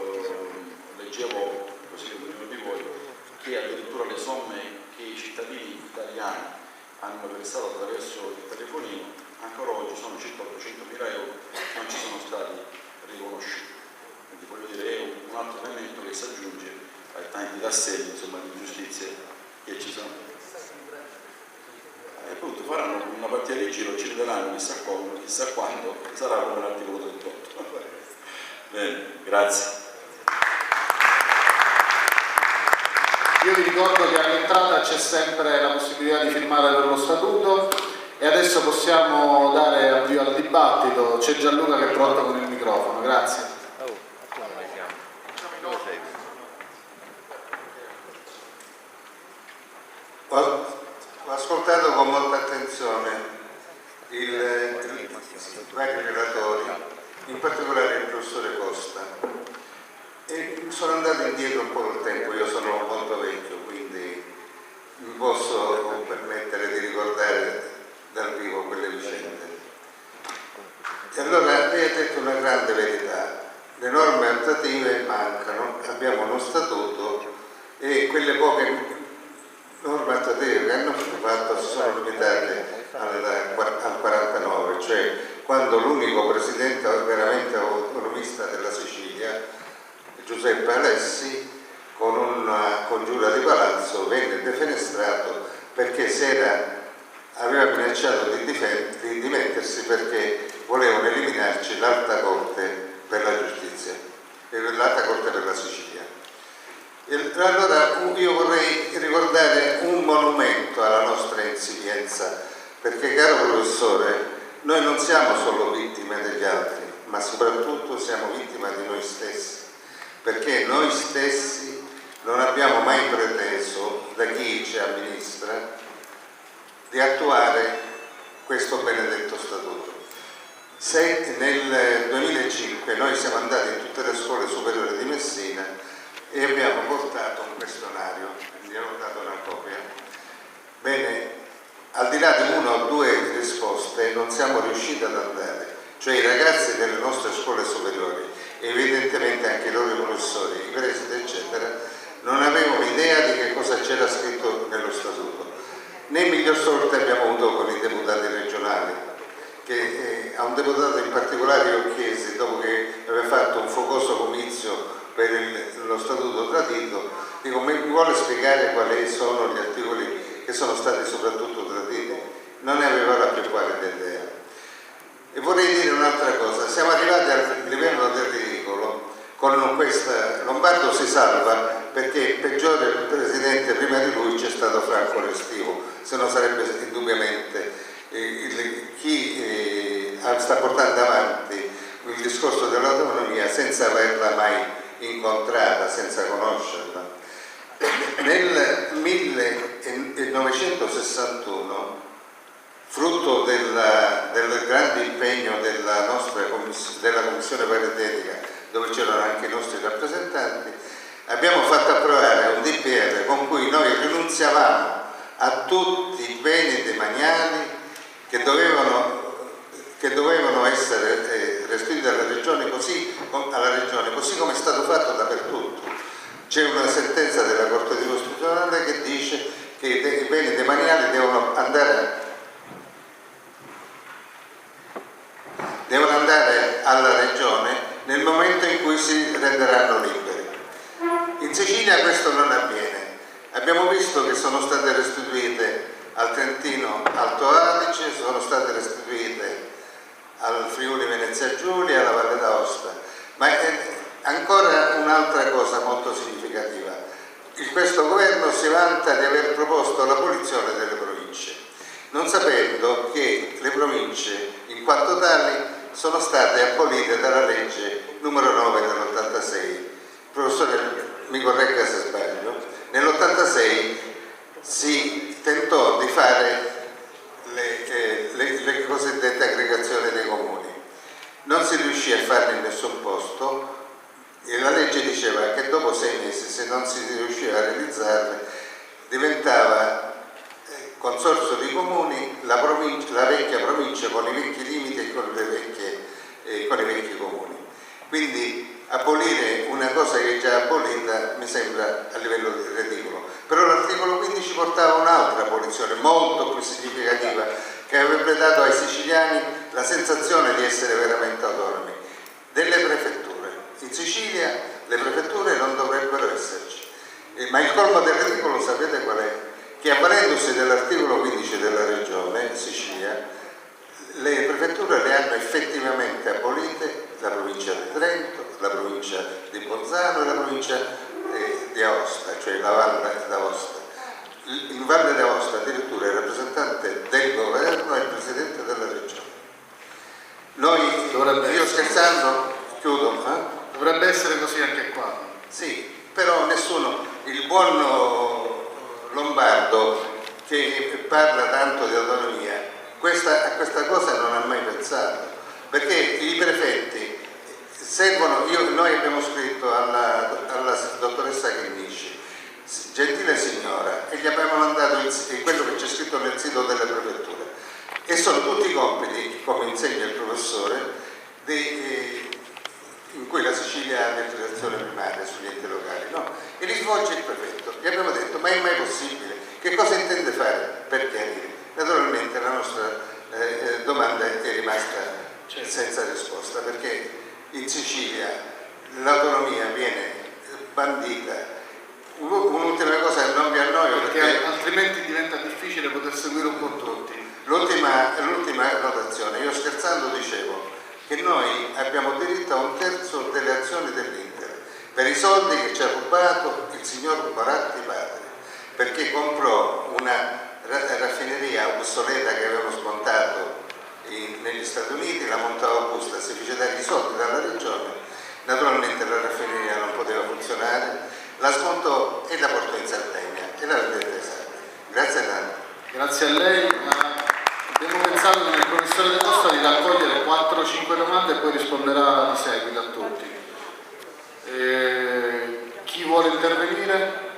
leggevo così come ognuno di voi, che addirittura le somme che i cittadini italiani hanno versato attraverso il telefonino ancora oggi sono circa 800.000 euro, non ci sono stati riconosciuti. Quindi voglio dire, è un altro elemento che si aggiunge ai tanti tasselli, insomma, di giustizia che ci sono. E appunto faranno una partita di giro, ci ridaranno chissà quando, sarà come l'articolo 38. Bene, grazie. Io vi ricordo che all'entrata c'è sempre la possibilità di firmare per lo statuto e adesso possiamo dare avvio al dibattito. C'è Gianluca che è pronto con il microfono, grazie. Ho ascoltato con molta attenzione i vari relatori, in particolare il professore Costa, e sono andato indietro un po' nel tempo. Io sono molto vecchio, quindi mi posso permettere di ricordare dal vivo quelle vicende. E allora lei ha detto una grande verità: le norme attuative mancano, abbiamo uno statuto e quelle poche norme attuative che hanno fatto si sono limitate al 49, cioè quando l'unico presidente veramente autonomista della Sicilia, Giuseppe Alessi, con una congiura di palazzo venne defenestrato perché aveva minacciato di dimettersi perché volevano eliminarci l'Alta Corte per la Giustizia, l'Alta Corte per la Sicilia. Allora io vorrei ricordare un monumento alla nostra insipienza, perché, caro professore, noi non siamo solo vittime degli altri, ma soprattutto siamo vittime di noi stessi, perché noi stessi non abbiamo mai preteso da chi ci amministra di attuare questo benedetto statuto. Se nel 2005 noi siamo andati in tutte le scuole superiori di Messina e abbiamo portato un questionario, gli hanno dato una copia, bene, al di là di una o due risposte non siamo riusciti ad andare, cioè i ragazzi delle nostre scuole superiori, evidentemente anche i loro professori, i presidi eccetera, non avevano idea di che cosa c'era scritto nello statuto. Né miglior sorte abbiamo avuto con i deputati regionali, che a un deputato in particolare io chiesi, dopo che aveva fatto un focoso comizio per lo statuto tradito, dico, mi vuole spiegare quali sono gli articoli che sono stati soprattutto traditi? Non ne aveva la più pallida idea. E vorrei dire un'altra cosa, siamo arrivati al livello del ridicolo con questa. Lombardo si salva perché il peggiore presidente prima di lui c'è stato Franco Restivo, se no sarebbe indubbiamente chi sta portando avanti il discorso dell'autonomia senza averla mai incontrata, senza conoscerla. Nel 1961, frutto del grande impegno della Commissione paritetica, dove c'erano anche i nostri rappresentanti, abbiamo fatto approvare un DPR con cui noi rinunziavamo a tutti i beni demaniali che dovevano essere restituiti alla regione, così come è stato fatto dappertutto. C'è una sentenza della Corte Costituzionale che dice che i beni demaniali devono andare alla regione nel momento in cui si renderanno liberi. In Sicilia questo non avviene. Abbiamo visto che sono state restituite al Trentino Alto Adige, sono state restituite al Friuli Venezia Giulia, alla Valle d'Aosta, ma ancora un'altra cosa molto significativa. Questo governo si vanta di aver proposto l'abolizione delle province, non sapendo che le province in quanto tali sono state abolite dalla legge numero 9 dell'86. Il professore mi corregga se sbaglio, nell'86 si tentò di fare le cosiddette aggregazioni dei comuni. Non si riuscì a farle in nessun posto e la legge diceva che dopo 6 mesi, se non si riusciva a realizzarle, diventava consorzio di comuni la vecchia provincia con i vecchi limiti e con i vecchi comuni. Quindi abolire una cosa che è già abolita mi sembra a livello ridicolo. Però l'articolo 15 portava un'altra abolizione molto più significativa, che avrebbe dato ai siciliani la sensazione di essere veramente autonomi, delle prefetture. In Sicilia le prefetture non dovrebbero esserci, ma il colmo del ridicolo sapete qual è? Che avvalendosi dell'articolo 15 della regione Sicilia, le prefetture le hanno effettivamente abolite la provincia di Trento, la provincia di Bolzano e la provincia di Aosta, cioè la Valle d'Aosta. In Valle d'Aosta addirittura il rappresentante del governo è il presidente della regione. Io scherzando chiudo. Dovrebbe essere così anche qua. Sì, però nessuno, il buon Lombardo che parla tanto di autonomia, a questa cosa non ha mai pensato, perché i prefetti servono. Noi abbiamo scritto alla dottoressa Chinnici, gentile signora, e gli abbiamo mandato quello che c'è scritto nel sito delle prefetture, e sono tutti i compiti, come insegna il professore, in cui la Sicilia ha l'amministrazione primaria sugli enti locali, no? E li svolge il prefetto. Gli abbiamo detto, ma è mai possibile? Che cosa intende fare per chiarire? Naturalmente la nostra domanda è rimasta senza risposta, perché in Sicilia l'autonomia viene bandita Un'ultima cosa che non vi annoio, perché altrimenti diventa difficile poter seguire un po' tutti. L'ultima notazione, io scherzando dicevo che noi abbiamo diritto a 1/3 delle azioni dell'Inter per i soldi che ci ha rubato il signor Moratti padre, perché comprò una raffineria obsoleta che avevano smontato negli Stati Uniti, la montò a Augusta, si fece dare i soldi dalla regione, naturalmente la raffineria non poteva funzionare, la smontò e la portò in Sardegna e la vendette esatta. Grazie tanto. Grazie a lei. Abbiamo pensato nel professore De Costa di raccogliere 4-5 domande e poi risponderà di seguito a tutti. Chi vuole intervenire?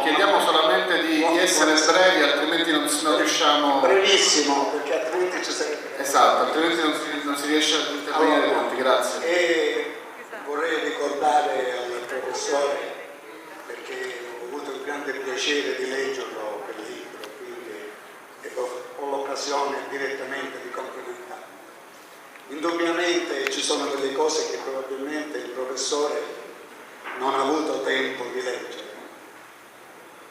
Chiediamo solamente di essere brevi, altrimenti non riusciamo. Brevissimo, perché altrimenti ci sarebbe. Esatto, altrimenti non si riesce a intervenire tutti. Grazie. E vorrei ricordare al professore, perché ho avuto il grande piacere di leggerlo quel libro, quindi ho l'occasione direttamente di complimentarlo. Indubbiamente ci sono delle cose che probabilmente il professore non ha avuto tempo di leggere,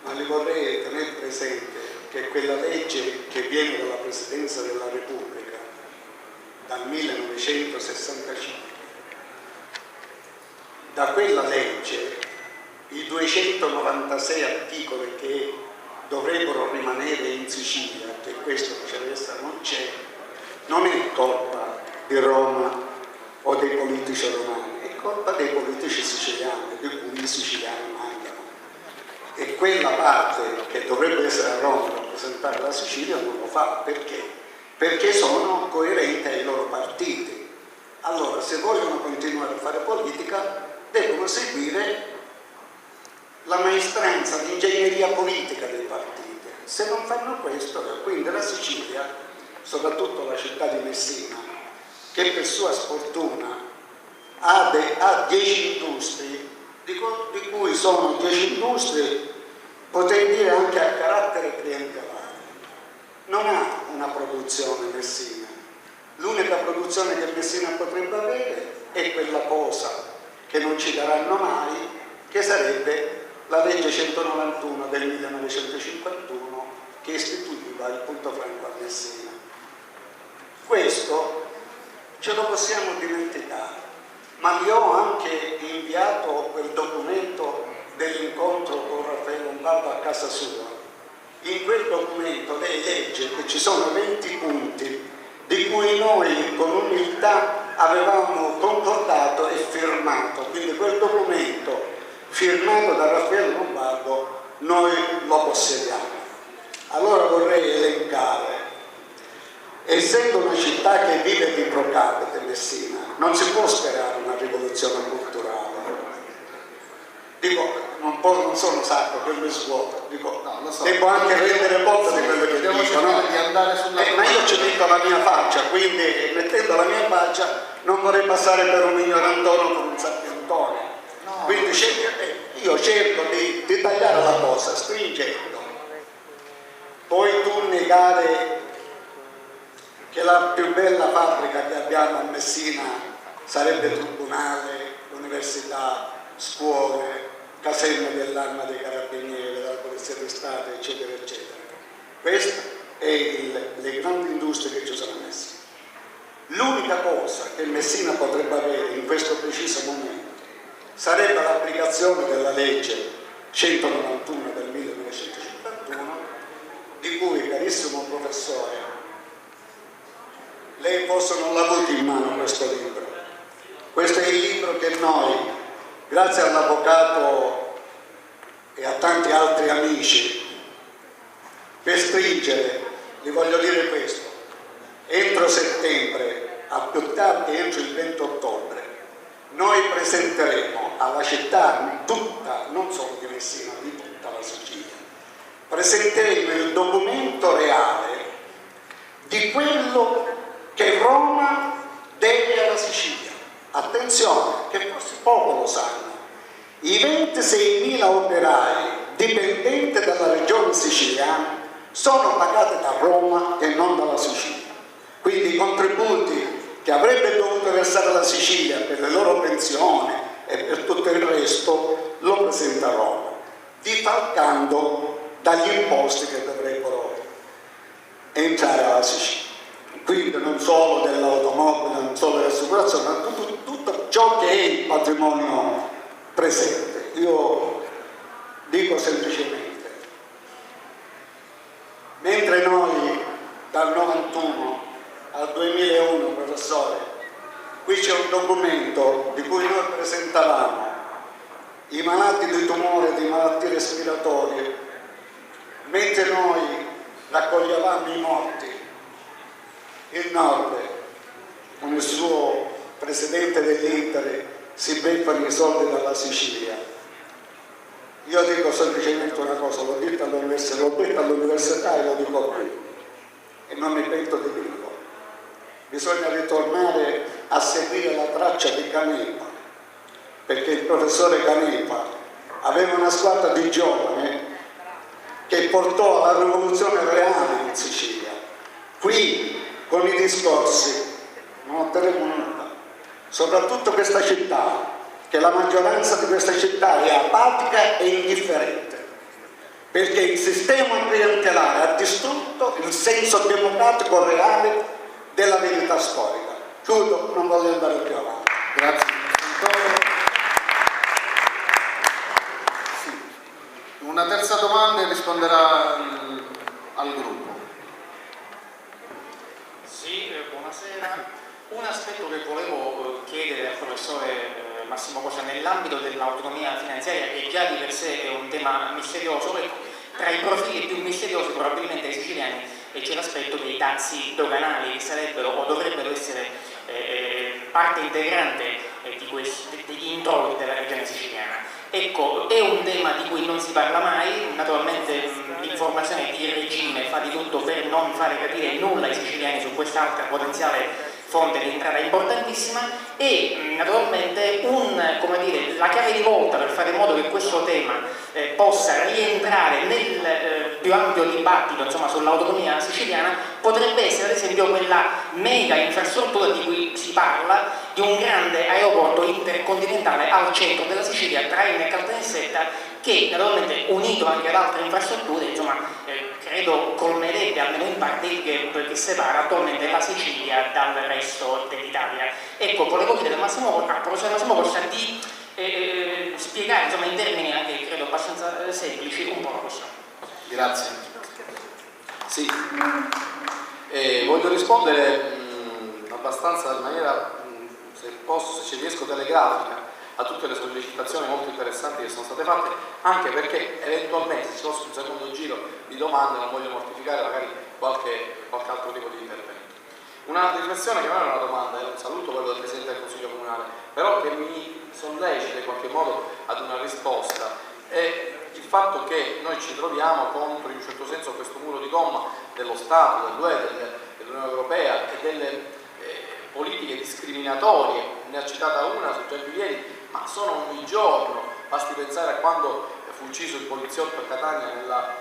ma li vorrei tenere presente che quella legge che viene dalla Presidenza della Repubblica dal 1965, da quella legge i 296 articoli che dovrebbero rimanere in Sicilia, che questo viceversa non c'è, non è colpa di Roma o dei politici romani, è colpa dei politici siciliani, di cui i siciliani mancano. E quella parte che dovrebbe essere a Roma a rappresentare la Sicilia non lo fa. Perché? Perché sono coerenti ai loro partiti. Allora, se vogliono continuare a fare politica, devono seguire la maestranza, l'ingegneria politica dei partiti. Se non fanno questo, quindi la Sicilia, soprattutto la città di Messina, che per sua sfortuna ha 10 industrie, di cui sono 10 industrie, potrei dire anche a carattere clientelare. Non ha una produzione Messina. L'unica produzione che Messina potrebbe avere è quella cosa che non ci daranno mai, che sarebbe la legge 191 del 1951 che istituiva il punto franco a Messina. Questo ce lo possiamo dimenticare, ma vi ho anche inviato quel documento dell'incontro con Raffaele Lombardo a casa sua. In quel documento lei legge che ci sono 20 punti di cui noi con umiltà avevamo concordato e firmato, quindi quel documento firmato da Raffaele Lombardo noi lo possediamo. Allora vorrei elencare, essendo una città che vive di pro capite, Messina, non si può sperare una rivoluzione culturale. Dico, non sono sacro, quello è svuoto. Dico, no, lo so. Devo anche rendere conto di quello che dico, no? Di andare sulla ma io ci metto la mia faccia, quindi mettendo la mia faccia non vorrei passare per un ignorantone con un sappientone. No. Quindi io cerco di tagliare la cosa, stringendo. Poi tu negare che la più bella fabbrica che abbiamo a Messina sarebbe il tribunale, l'università, scuole, caserme dell'arma dei carabinieri, della polizia di Stato, eccetera, eccetera. Queste sono le grandi industrie che ci sono messe. L'unica cosa che Messina potrebbe avere in questo preciso momento sarebbe l'applicazione della legge 191 del 1951, di cui, carissimo professore, lei forse non l'ha avuto in mano questo libro. Questo è il libro che noi, grazie all'avvocato e a tanti altri amici, per stringere, vi voglio dire questo, entro settembre, a più tardi entro il 20 ottobre, noi presenteremo alla città tutta, non solo di Messina, di tutta la Sicilia, presenteremo il documento reale di quello che Roma deve alla Sicilia. Attenzione, che forse poco lo sanno. I 26.000 operai dipendenti dalla regione siciliana sono pagate da Roma e non dalla Sicilia. Quindi i contributi che avrebbe dovuto versare la Sicilia per le loro pensioni e per tutto il resto lo presenta Roma, defalcando dagli imposti che dovrebbero entrare alla Sicilia. Quindi non solo dell'automobile, non solo dell'assicurazione, ma tutto ciò che è il patrimonio presente. Io dico semplicemente, mentre noi dal 91 al 2001, professore, qui c'è un documento di cui noi presentavamo i malati di tumore e di malattie respiratorie, mentre noi raccoglievamo i morti, il Nord con il suo presidente dell'Inter si beccano i soldi dalla Sicilia. Io dico semplicemente una cosa, l'ho detto all'università e lo dico qui, e non mi pento di dirlo. Bisogna ritornare a seguire la traccia di Canepa, perché il professore Canepa aveva una squadra di giovani che portò alla rivoluzione reale in Sicilia. Qui con i discorsi non otterremo nulla, soprattutto questa città, che la maggioranza di questa città è apatica e indifferente, perché il sistema clientelare ha distrutto il senso democratico reale della verità storica. Chiudo, non voglio andare più avanti. Grazie. Sì. Una terza domanda e risponderà al gruppo. Sì, buonasera. Un aspetto che volevo chiedere al professore Massimo Cosa nell'ambito dell'autonomia finanziaria, che già di per sé è un tema misterioso, tra i profili più misteriosi probabilmente ai siciliani c'è l'aspetto dei dazi doganali che sarebbero o dovrebbero essere parte integrante degli introiti della regione siciliana. Ecco, è un tema di cui non si parla mai, naturalmente l'informazione di regime fa di tutto per non fare capire nulla ai siciliani su quest'altra potenziale fonte di entrata importantissima e naturalmente la chiave di volta per fare in modo che questo tema possa rientrare nel più ampio dibattito sull'autonomia siciliana potrebbe essere ad esempio quella mega infrastruttura di cui si parla, di un grande aeroporto intercontinentale al centro della Sicilia tra Enna e Caltanissetta, che naturalmente unito anche ad altre infrastrutture credo colmerebbe almeno in parte il gap che separa attualmente la Sicilia dal resto dell'Italia. Ecco, volevo chiedere al professor Massimo Costa di spiegare in termini anche credo abbastanza semplici un po' la questione. Grazie. Sì, voglio rispondere abbastanza in maniera, se ci riesco, telegrafica a tutte le sollecitazioni molto interessanti che sono state fatte, anche perché eventualmente se ci fosse un secondo giro di domande non voglio mortificare magari qualche altro tipo di intervento. Una riflessione che non è una domanda, è un saluto quello del Presidente del Consiglio Comunale, però che mi sollecita in qualche modo ad una risposta, è il fatto che noi ci troviamo contro in un certo senso questo muro di gomma dello Stato, dell'UE, dell'Unione Europea e delle politiche discriminatorie. Ne ha citata una su Gianpieri, ma sono ogni giorno, basti pensare a quando fu ucciso il poliziotto a Catania nella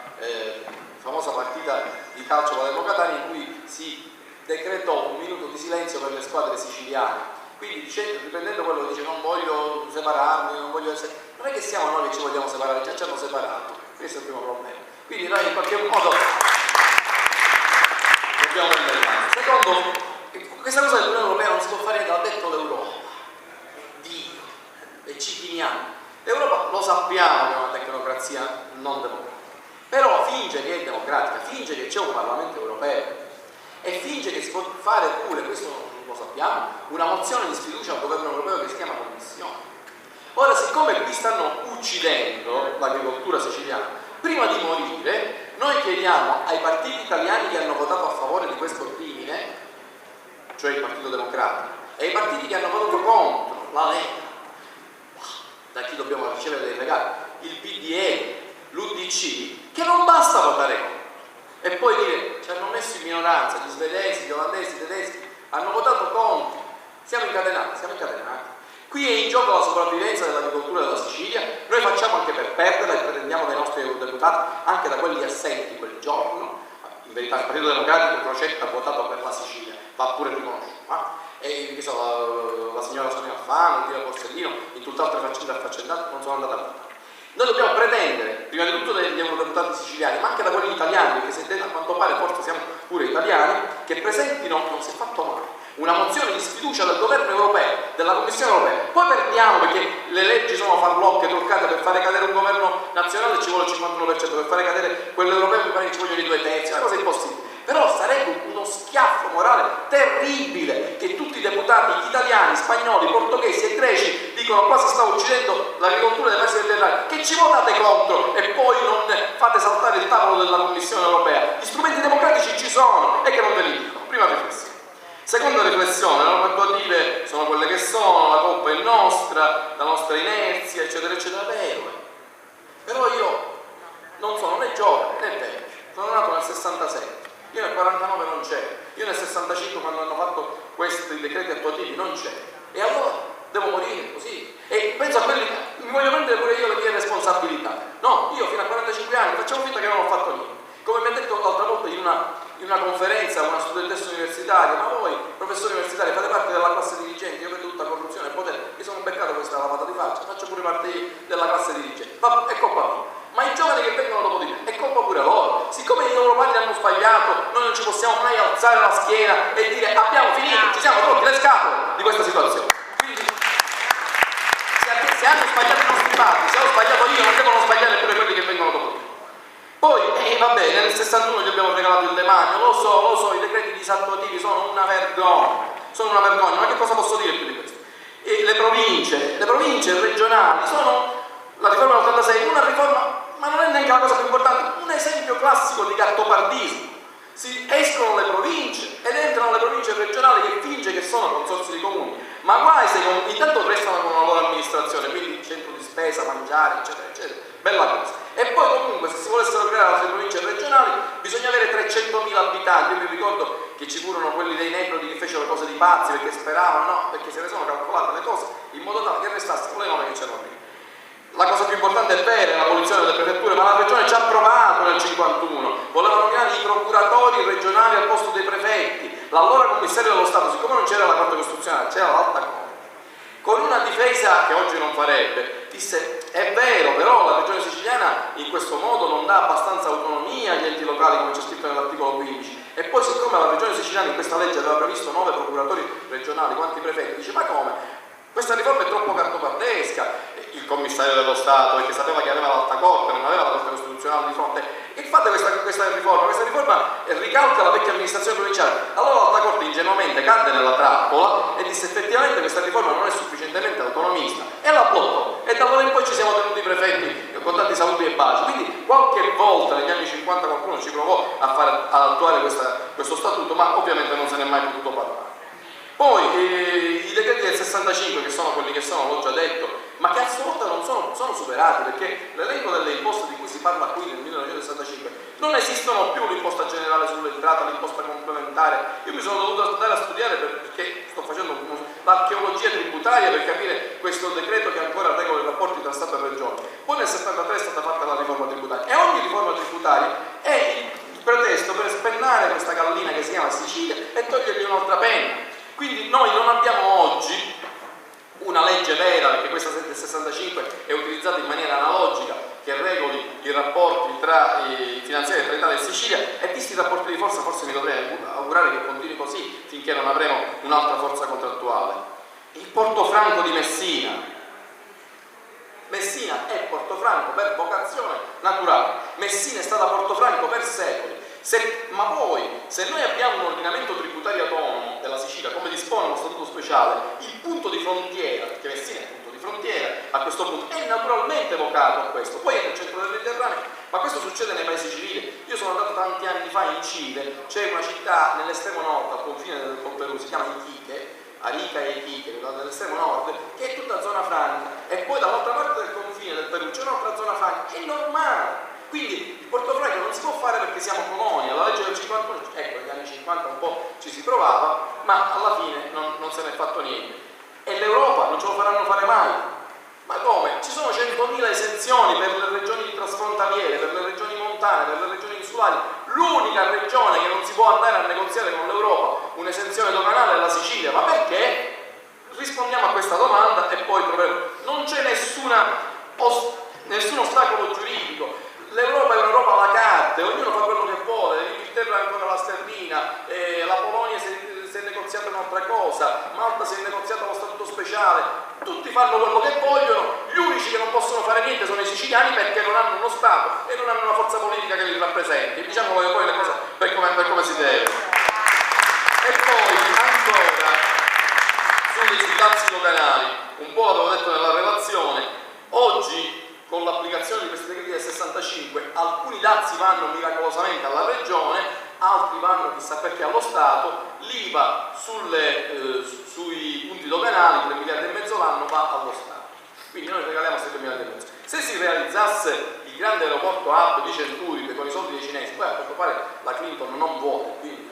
famosa partita di calcio Palermo-Catania in cui si decretò un minuto di silenzio per le squadre siciliane. Quindi riprendendo quello che dice non voglio separarmi, non è che siamo noi che ci vogliamo separare, già ci hanno separato, questo è il primo problema. Quindi noi in qualche modo dobbiamo prendere mano. Secondo, questa cosa dell'Unione Europea non si può fare niente, l'ha detto l'Europa. Dio, e ci finiamo. L'Europa lo sappiamo che è una tecnocrazia non democratica, però finge che è democratica, finge che c'è un Parlamento europeo e finge che si può fare pure, questo non lo sappiamo, una mozione di sfiducia al governo europeo che si chiama Commissione. Ora, siccome qui stanno uccidendo l'agricoltura siciliana, prima di morire noi chiediamo ai partiti italiani che hanno votato a favore di questo crimine, cioè il Partito Democratico, e i partiti che hanno votato contro, la Lega, da chi dobbiamo ricevere dei regali, il PDE, l'UDC, che non basta votare contro e poi dire ci hanno messo in minoranza gli svedesi, gli olandesi, i tedeschi, hanno votato contro, siamo incatenati. Qui è in gioco la sopravvivenza dell'agricoltura della Sicilia, noi facciamo anche per perderla e pretendiamo dai nostri eurodeputati, anche da quelli assenti quel giorno, in verità il Partito Democratico Crocetta ha votato per la Sicilia, va pure riconosciuto, e che so, la signora Sonia Alfano, il Borsellino, in tutt'altre faccende affaccendate non sono andate a votare. Noi dobbiamo pretendere, prima di tutto dagli eurodeputati siciliani, ma anche da quelli italiani, perché se a quanto pare forse siamo pure italiani, che presentino, non si è fatto mai, una mozione di sfiducia del governo europeo, della Commissione europea. Poi perdiamo perché le leggi sono farlocche, truccate, per fare cadere un governo nazionale ci vuole il 51%, per fare cadere quello europeo mi pare che ci vogliono i 2/3, è una cosa impossibile. Però sarebbe uno schiaffo morale terribile che tutti i deputati italiani, spagnoli, portoghesi e greci dicono qua si sta uccidendo l'agricoltura dei paesi mediterranei, che ci votate contro e poi non fate saltare il tavolo della Commissione europea. Gli strumenti democratici ci sono e che non ve li dicono. Prima riflessione. Seconda riflessione, le norme attuative sono quelle che sono, la colpa è nostra, la nostra inerzia, eccetera, eccetera, vero. Però io non sono né giovane né vecchio, sono nato nel 67. Io nel 49 non c'ero, io nel 65 quando hanno fatto questi decreti attuativi non c'ero. E allora devo morire così. E penso a quelli, mi voglio prendere pure io le mie responsabilità. No, io fino a 45 anni facciamo finta che non ho fatto niente. Come mi ha detto l'altra volta in una conferenza una studentessa universitaria, ma voi professori universitari fate parte della classe dirigente, io vedo tutta corruzione e potere, mi sono beccato questa lavata di faccia, faccio pure parte della classe dirigente. Ma è colpa mia. Ma i giovani che vengono dopo di me, è colpa pure loro. Siccome gli europei hanno sbagliato, noi non ci possiamo mai alzare la schiena e dire abbiamo finito, ci siamo rotti le scatole di questa situazione. Quindi se hanno sbagliato i nostri padri, se ho sbagliato io, non devono sbagliare pure quelli che vengono dopo di me. Poi, va bene, nel 61 gli abbiamo regalato il demanio, lo so, i decreti disattuativi sono una vergogna, ma che cosa posso dire più di questo? E le province regionali sono la riforma del 86, una riforma, ma non è neanche la cosa più importante, un esempio classico di gattopardismo. Si escono le province ed entrano le province regionali che finge che sono consorzi di comuni, ma guai se intanto restano con la loro amministrazione, quindi centro di spesa, mangiare, eccetera, eccetera, bella cosa. E poi comunque se si volessero creare altre province regionali bisogna avere 300.000 abitanti. Io mi ricordo che ci furono quelli dei Nebrodi che fecero cose di pazzi perché speravano, no, perché se ne sono calcolate le cose in modo tale che restassero le nove che c'erano lì. La cosa più importante è vera, l'abolizione delle prefetture, ma la regione ci ha provato nel 51, voleva nominare i procuratori regionali al posto dei prefetti, l'allora commissario dello Stato, siccome non c'era la Corte Costituzionale, c'era l'Alta Corte, con una difesa che oggi non farebbe, disse è vero, però la regione siciliana in questo modo non dà abbastanza autonomia agli enti locali come c'è scritto nell'articolo 15, e poi siccome la regione siciliana in questa legge aveva previsto 9 procuratori regionali, quanti prefetti, dice ma come? Questa riforma è troppo gattopardesca. Il commissario dello Stato, perché sapeva che aveva l'Alta Corte, non aveva la Corte Costituzionale di fronte, e fate questa riforma ricalca la vecchia amministrazione provinciale. Allora l'Alta Corte ingenuamente cadde nella trappola e disse effettivamente questa riforma non è sufficientemente autonomista e la bloccò, e da allora in poi ci siamo tenuti i prefetti con tanti saluti e baci. Quindi qualche volta negli anni 50 qualcuno ci provò ad attuare questo statuto, ma ovviamente non se ne è mai potuto parlare. Poi i decreti del 65, che sono quelli che sono, l'ho già detto, ma che a sua volta non sono superati, perché l'elenco delle imposte di cui si parla qui nel 1965 non esistono più, l'imposta generale sull'entrata, l'imposta complementare. Io mi sono dovuto andare a studiare perché sto facendo l'archeologia tributaria per capire questo decreto che ancora regola i rapporti tra Stato e Regione. Poi nel 73 è stata fatta la riforma tributaria, e ogni riforma tributaria è il pretesto per spennare questa gallina che si chiama Sicilia e togliergli un'altra penna. Quindi noi non abbiamo oggi una legge vera, perché questa del 65 è utilizzata in maniera analogica, che regoli i rapporti tra i finanziari tra Italia e Sicilia, e visti i rapporti di forza forse mi dovrei augurare che continui così finché non avremo un'altra forza contrattuale. Il Portofranco di Messina è Portofranco per vocazione naturale, Messina è stata Portofranco per secoli. Ma poi, se noi abbiamo un ordinamento tributario autonomo della Sicilia, come dispone lo statuto speciale, il punto di frontiera, perché Messina è il punto di frontiera a questo punto, è naturalmente vocato a questo. Poi è nel centro del Mediterraneo, ma questo succede nei paesi civili. Io sono andato tanti anni fa in Cile, c'è una città nell'estremo nord, al confine col Perù, si chiama Iquique, Arica e Iquique, nell'estremo nord, che è tutta zona franca, e poi dall'altra parte del confine del Perù c'è un'altra zona franca, è normale. Quindi il Portofranco non si può fare perché siamo colonia, la legge del 51, ecco, negli anni 50 un po' ci si provava, ma alla fine non se ne è fatto niente. E l'Europa non ce lo faranno fare mai. Ma come? Ci sono 100.000 esenzioni per le regioni trasfrontaliere, per le regioni montane, per le regioni insulari. l'unica regione che non si può andare a negoziare con l'Europa un'esenzione doganale è la Sicilia. Ma perché? Rispondiamo a questa domanda e poi troveremo. Non c'è nessun ostacolo giuridico. L'Europa è un'Europa alla carte, ognuno fa quello che vuole, l'Inghilterra ha ancora la sterlina, la Polonia si è negoziata un'altra cosa, Malta si è negoziata lo statuto speciale, tutti fanno quello che vogliono, gli unici che non possono fare niente sono i siciliani perché non hanno uno Stato e non hanno una forza politica che li rappresenti. Diciamo poi le cose per come si deve. E poi ancora sui dazi doganali, un po' l'avevo detto nella relazione, oggi con l'applicazione di questi decreti del 65 alcuni dazi vanno miracolosamente alla regione, altri vanno chissà perché allo Stato, l'IVA sui punti doganali, 3 miliardi e mezzo l'anno, va allo Stato. Quindi noi regaliamo 7 miliardi e mezzo. Se si realizzasse il grande aeroporto hub di Centuripe con i soldi dei cinesi, poi a quanto pare la Clinton non vuole, quindi.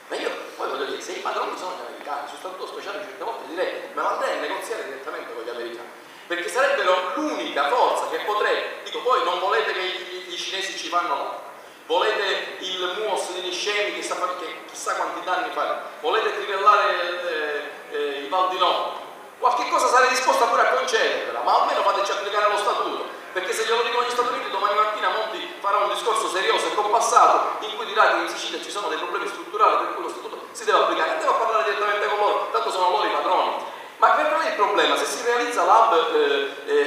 Ma io poi voglio dire, se i padroni sono gli americani, sul statuto speciale certe volte direi me lo andrei a negoziare direttamente con gli americani, perché sarebbero l'unica forza che potrebbe, dico, poi non volete che i cinesi ci fanno no, volete il MUOS di Niscemi che chissà quanti danni fa, volete trivellare i Val di Noto, qualche cosa sarei disposta pure a concedervela, ma almeno fateci applicare lo statuto, perché se glielo dicono gli Stati Uniti domani mattina Monti farà un discorso serioso e compassato in cui dirà che in Sicilia ci sono dei problemi strutturali per cui lo statuto si deve applicare, andiamo a parlare direttamente con loro, tanto sono loro i padroni. Ma qual è il problema? Se si realizza l'hub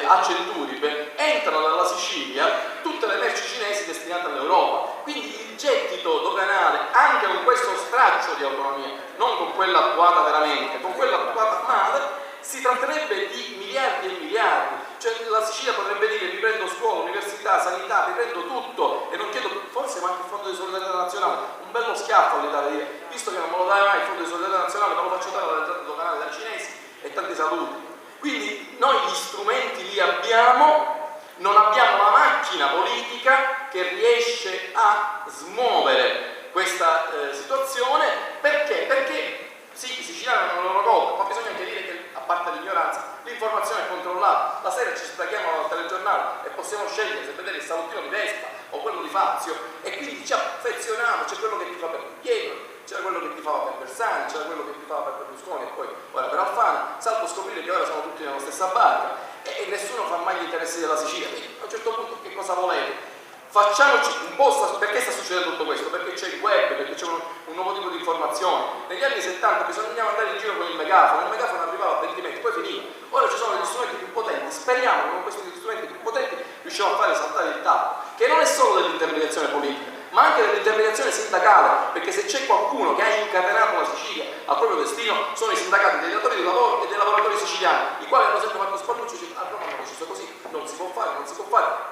a Centuripe, entrano dalla Sicilia tutte le merci cinesi destinate all'Europa, quindi il gettito doganale, anche con questo straccio di autonomia, non con quella attuata veramente, con quella attuata male, si tratterebbe di miliardi e miliardi. Cioè la Sicilia potrebbe dire: vi prendo scuola, università, sanità, vi prendo tutto e non chiedo, forse ma anche il Fondo di Solidarietà Nazionale, un bello schiaffo all'Italia, dire, visto che non me lo dai mai il Fondo di Solidarietà Nazionale, me lo faccio dare dall'entrata doganale dai cinesi e tanti saluti. Quindi noi gli strumenti li abbiamo, non abbiamo la macchina politica che riesce a smuovere questa situazione. Perché? Perché sì, i siciliani hanno la loro colpa, ma bisogna anche dire che, a parte l'ignoranza, l'informazione è controllata. La sera ci stacchiamo dal telegiornale e possiamo scegliere se vedere il salottino di Vespa o quello di Fazio, e quindi ci affezioniamo, c'è quello che ti fa per Pietro, c'era quello che ti fava per Bersani, c'era quello che ti fava per Berlusconi e poi ora per Alfano, salvo scoprire che ora sono tutti nella stessa barca e nessuno fa mai gli interessi della Sicilia. Quindi a un certo punto che cosa volete? Facciamoci un po', perché sta succedendo tutto questo? Perché c'è il web, perché c'è un nuovo tipo di informazione. Negli anni 70 bisognava andare in giro con il megafono arrivava a 20 metri, poi finiva. Ora ci sono degli strumenti più potenti, speriamo che con questi strumenti più potenti riusciamo a fare saltare il tavolo, che non è solo dell'intermediazione politica, ma anche dell'intermediazione sindacale, perché se c'è qualcuno che ha incatenato la Sicilia al proprio destino sono i sindacati dei datori di lavoro e dei lavoratori siciliani, i quali hanno sempre fatto spalluccio e dicono: a Roma hanno deciso così, non si può fare,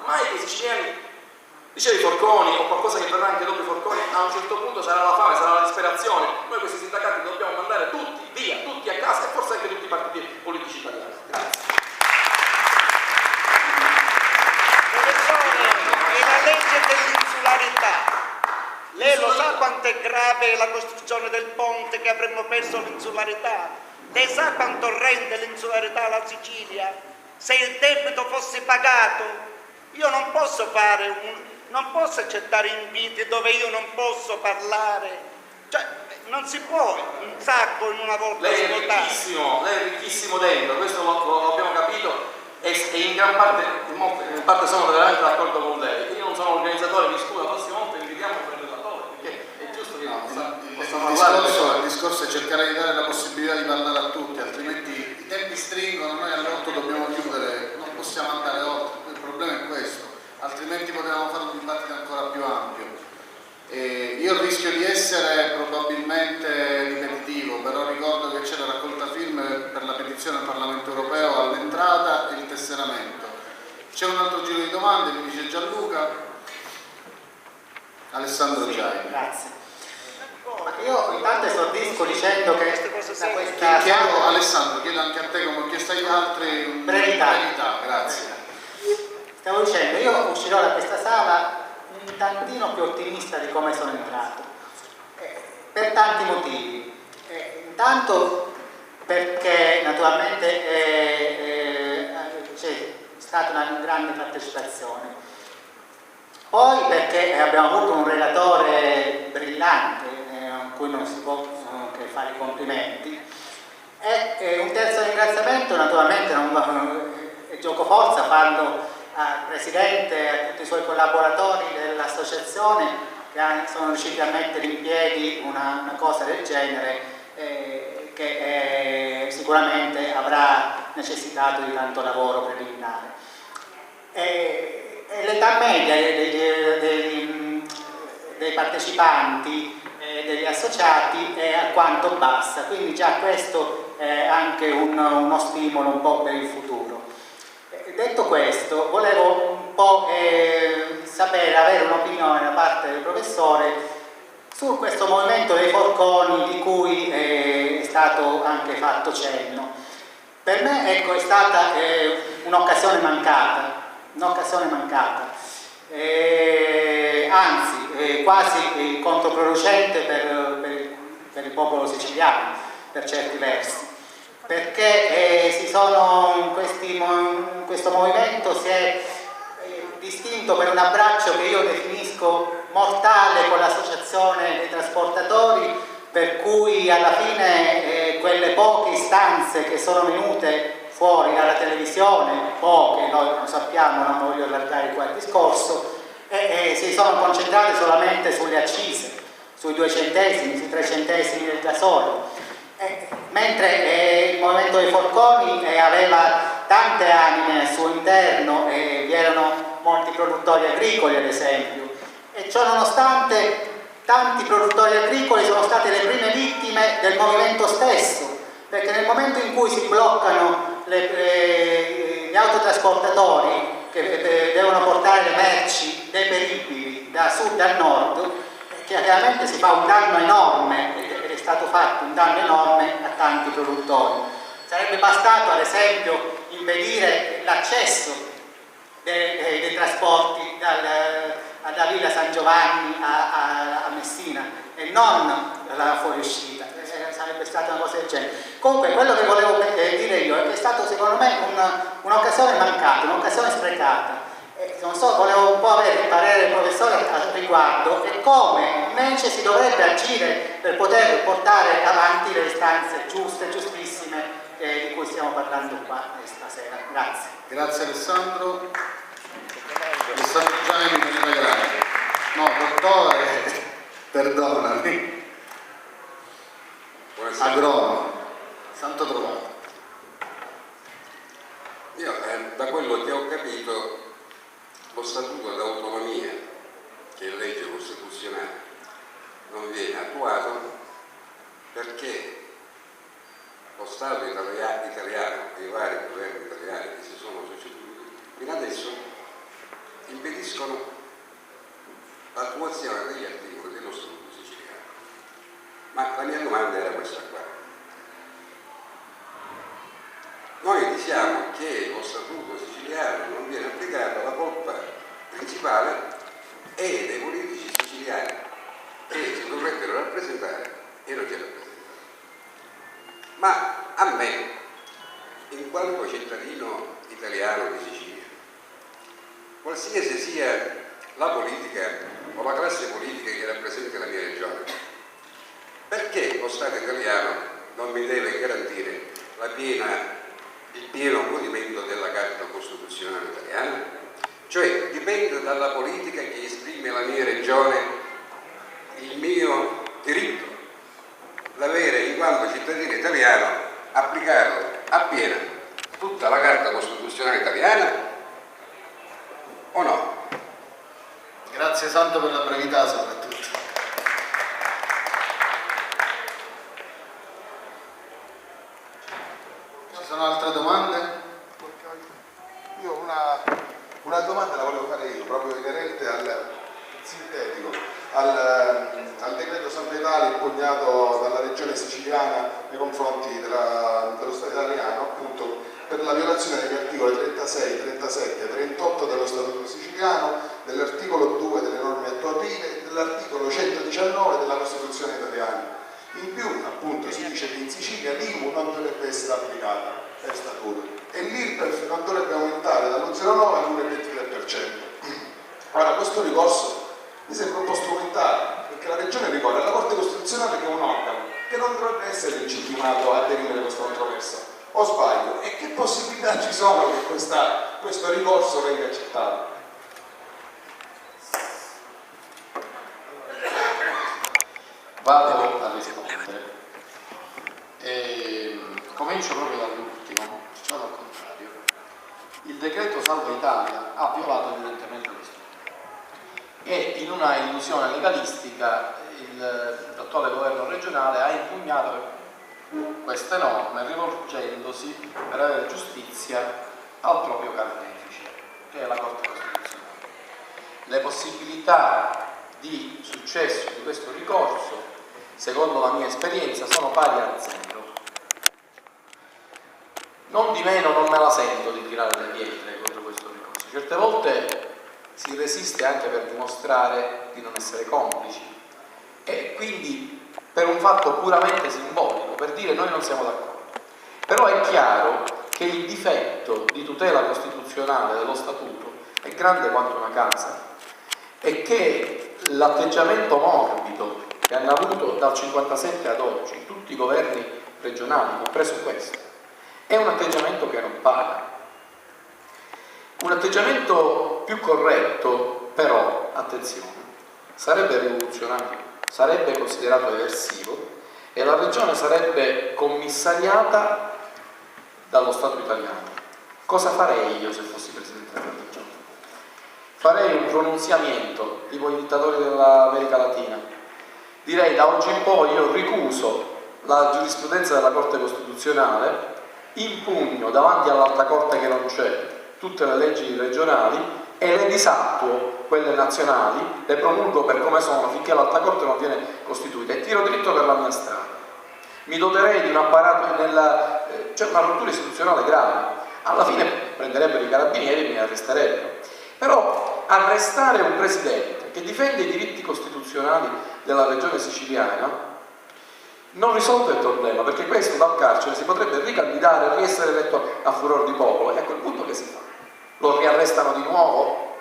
mai che i siciliani, dicevi Forconi o qualcosa che verrà anche dopo i Forconi, a un certo punto sarà la fame, sarà la disperazione, noi questi sindacati dobbiamo mandare tutti via, tutti a casa, e forse anche tutti i partiti politici italiani. Grazie. E la legge dell'insularità, lei lo sa quanto è grave la costruzione del ponte, che avremmo perso l'insularità? Lei sa quanto rende l'insularità alla Sicilia? Se il debito fosse pagato, io non posso non posso accettare inviti dove io non posso parlare, cioè non si può un sacco in una volta. Lei è ricchissimo dentro, questo lo abbiamo capito, e in gran parte, in parte sono veramente d'accordo con lei. Io non sono un organizzatore, mi scusa, la prossima volta invitiamo il relatore, perché è giusto che possa parlare. Il discorso è cercare di dare la possibilità di parlare a tutti, altrimenti i tempi stringono, noi alle 8 dobbiamo chiudere, non possiamo andare oltre, il problema è questo. Altrimenti potevamo fare un dibattito ancora più ampio. Io rischio di essere probabilmente ripetitivo, però ricordo che c'è la raccolta firme per la petizione al Parlamento Europeo all'entrata e il tesseramento. C'è un altro giro di domande, mi dice Gianluca. Alessandro Giai. Grazie. Io intanto esordisco dicendo che Alessandro, chiedo anche a te, come ho chiesto agli altri, brevità, grazie. Stavo dicendo, io uscirò da questa sala un tantino più ottimista di come sono entrato, per tanti motivi. Intanto perché naturalmente c'è stata una grande partecipazione. Poi perché abbiamo avuto un relatore brillante, a cui non si può che fare i complimenti, e un terzo ringraziamento naturalmente è gioco forza farlo al Presidente e a tutti i suoi collaboratori dell'associazione che sono riusciti a mettere in piedi una cosa del genere che sicuramente avrà necessitato di tanto lavoro preliminare. L'età media dei partecipanti e degli associati è alquanto bassa, quindi già questo è anche uno stimolo un po' per il futuro. Detto questo, volevo un po' avere un'opinione da parte del professore su questo movimento dei forconi di cui è stato anche fatto cenno. Per me, ecco, è stata un'occasione mancata, anzi quasi controproducente per il popolo siciliano, per certi versi, perché questo movimento si è distinto per un abbraccio che io definisco mortale con l'associazione dei trasportatori, per cui alla fine quelle poche istanze che sono venute fuori dalla televisione, poche, noi lo sappiamo, non voglio allargare qua il discorso, si sono concentrate solamente sulle accise, sui 2 centesimi, sui 3 centesimi del gasolio, mentre il movimento dei forconi aveva tante anime al suo interno e vi erano molti produttori agricoli ad esempio, e ciò nonostante tanti produttori agricoli sono state le prime vittime del movimento stesso, perché nel momento in cui si bloccano gli autotrasportatori che devono portare le merci deperibili da sud a nord, chiaramente si fa un danno enorme, ed è stato fatto un danno enorme a tanti produttori. Sarebbe bastato ad esempio impedire l'accesso dei trasporti da Villa San Giovanni a Messina e non la fuoriuscita, sarebbe stata una cosa del genere. Comunque quello che volevo dire io è che è stato secondo me un'occasione mancata, un'occasione sprecata. Non so, volevo un po' avere il parere del professore al riguardo e come invece si dovrebbe agire per poter portare avanti le istanze giuste, giustissime di cui stiamo parlando qua stasera. Grazie. Grazie Alessandro. Alessandro Gianni, grazie. No, dottore, perdonami. Agronomo, santo trovato. Io da quello che ho capito lo statuto d'autonomia, che è legge costituzionale, non viene attuato perché lo Stato italiano e i vari governi italiani che si sono succeduti fino adesso impediscono l'attuazione degli articoli dello Statuto siciliano. Ma la mia domanda era questa qua. Noi diciamo che lo Statuto siciliano non viene applicato, la colpa principale è dei politici siciliani che si dovrebbero rappresentare e non ci rappresentano. Ma a me, in quanto cittadino italiano di Sicilia, qualsiasi sia la politica o la classe politica che rappresenta la mia regione, perché lo Stato italiano non mi deve garantire il pieno godimento della Carta Costituzionale italiana? Cioè dipende dalla politica che esprime la mia regione il mio diritto l'avere in quanto cittadino italiano applicato appieno tutta la Carta Costituzionale italiana o no? Grazie Santo per la brevità soprattutto. Ci sono altre domande? Io una domanda la volevo fare io, proprio inerente al sintetico, al decreto sanitario impugnato dalla regione siciliana nei confronti dello Stato italiano, appunto per la violazione degli articoli 36, 37, 38 dello Statuto siciliano, dell'articolo 2 delle norme attuative e dell'articolo 119 della Costituzione italiana. In più, appunto, si dice che in Sicilia l'IMU non dovrebbe essere applicata per statuto e l'IRPEF non dovrebbe aumentare dallo 0,9 all'1,23%. Ora, questo questo ricorso mi sembra un po' strumentale, perché la Regione ricorre alla Corte Costituzionale, che è un organo che non dovrebbe essere legittimato a dirimere questa controversia. O sbaglio? E che possibilità ci sono che questo ricorso venga accettato? Vado a rispondere. Comincio proprio dall'ultimo, facciamo al contrario. Il decreto Salva Italia ha violato evidentemente questo. E in una illusione legalistica l'attuale governo regionale ha impugnato queste norme rivolgendosi per avere giustizia al proprio carnefice, che è la Corte Costituzionale. Le possibilità di successo di questo ricorso, secondo la mia esperienza, sono pari a zero. Non di meno non me la sento di tirare le pietre contro questo ricorso. Certe volte si resiste anche per dimostrare di non essere complici e quindi per un fatto puramente simbolico, per dire noi non siamo d'accordo. Però è chiaro che il difetto di tutela costituzionale dello Statuto è grande quanto una casa e che l'atteggiamento morbido che hanno avuto dal 1957 ad oggi tutti i governi regionali, compreso questo, è un atteggiamento che non paga. Un atteggiamento più corretto, però, attenzione, sarebbe rivoluzionario, sarebbe considerato eversivo e la regione sarebbe commissariata dallo Stato italiano. Cosa farei io se fossi presidente della regione? Farei un pronunziamento tipo i dittatori dell'America Latina. Direi da oggi in poi io ricuso la giurisprudenza della Corte Costituzionale, impugno davanti all'Alta Corte che non c'è tutte le leggi regionali e le disattuo quelle nazionali, le promulgo per come sono finché l'Alta Corte non viene costituita e tiro dritto per la mia strada. Mi doterei di un apparato, c'è una rottura istituzionale grave, alla fine prenderebbero i carabinieri e mi arresterebbero. Però arrestare un presidente che difende i diritti costituzionali della regione siciliana non risolve il problema, perché questo dal carcere si potrebbe ricandidare e riessere eletto a furor di popolo e a quel punto che si fa? Lo riarrestano di nuovo?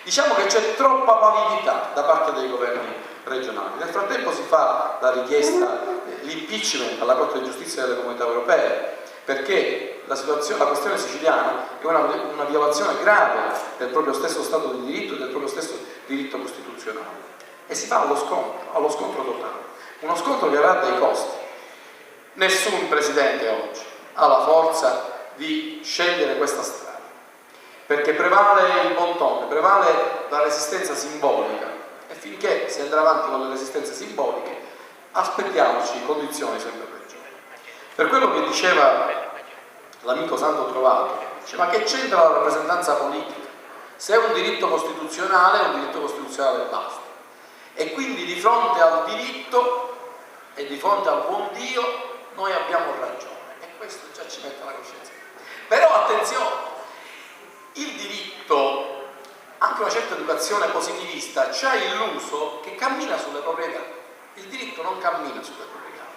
Diciamo che c'è troppa pavidità da parte dei governi regionali. Nel frattempo si fa la richiesta, l'impeachment alla Corte di Giustizia delle Comunità Europee, perché la questione siciliana è una violazione grave del proprio stesso Stato di diritto e del proprio stesso diritto costituzionale. E si fa allo scontro totale. Uno scontro che avrà dei costi. Nessun presidente oggi ha la forza di scegliere questa strada, perché prevale il bon ton, prevale la resistenza simbolica e finché si andrà avanti con le resistenze simboliche aspettiamoci condizioni sempre peggiori. Per quello che diceva l'amico Santo Trovato, dice, ma che c'entra la rappresentanza politica? Se è un diritto costituzionale è un diritto costituzionale e basta. E quindi di fronte al diritto e di fronte al buon Dio noi abbiamo ragione e questo già ci mette la coscienza. Però attenzione, il diritto, anche una certa educazione positivista, ci ha illuso che cammina sulle proprie gambe. Il diritto non cammina sulle proprie gambe.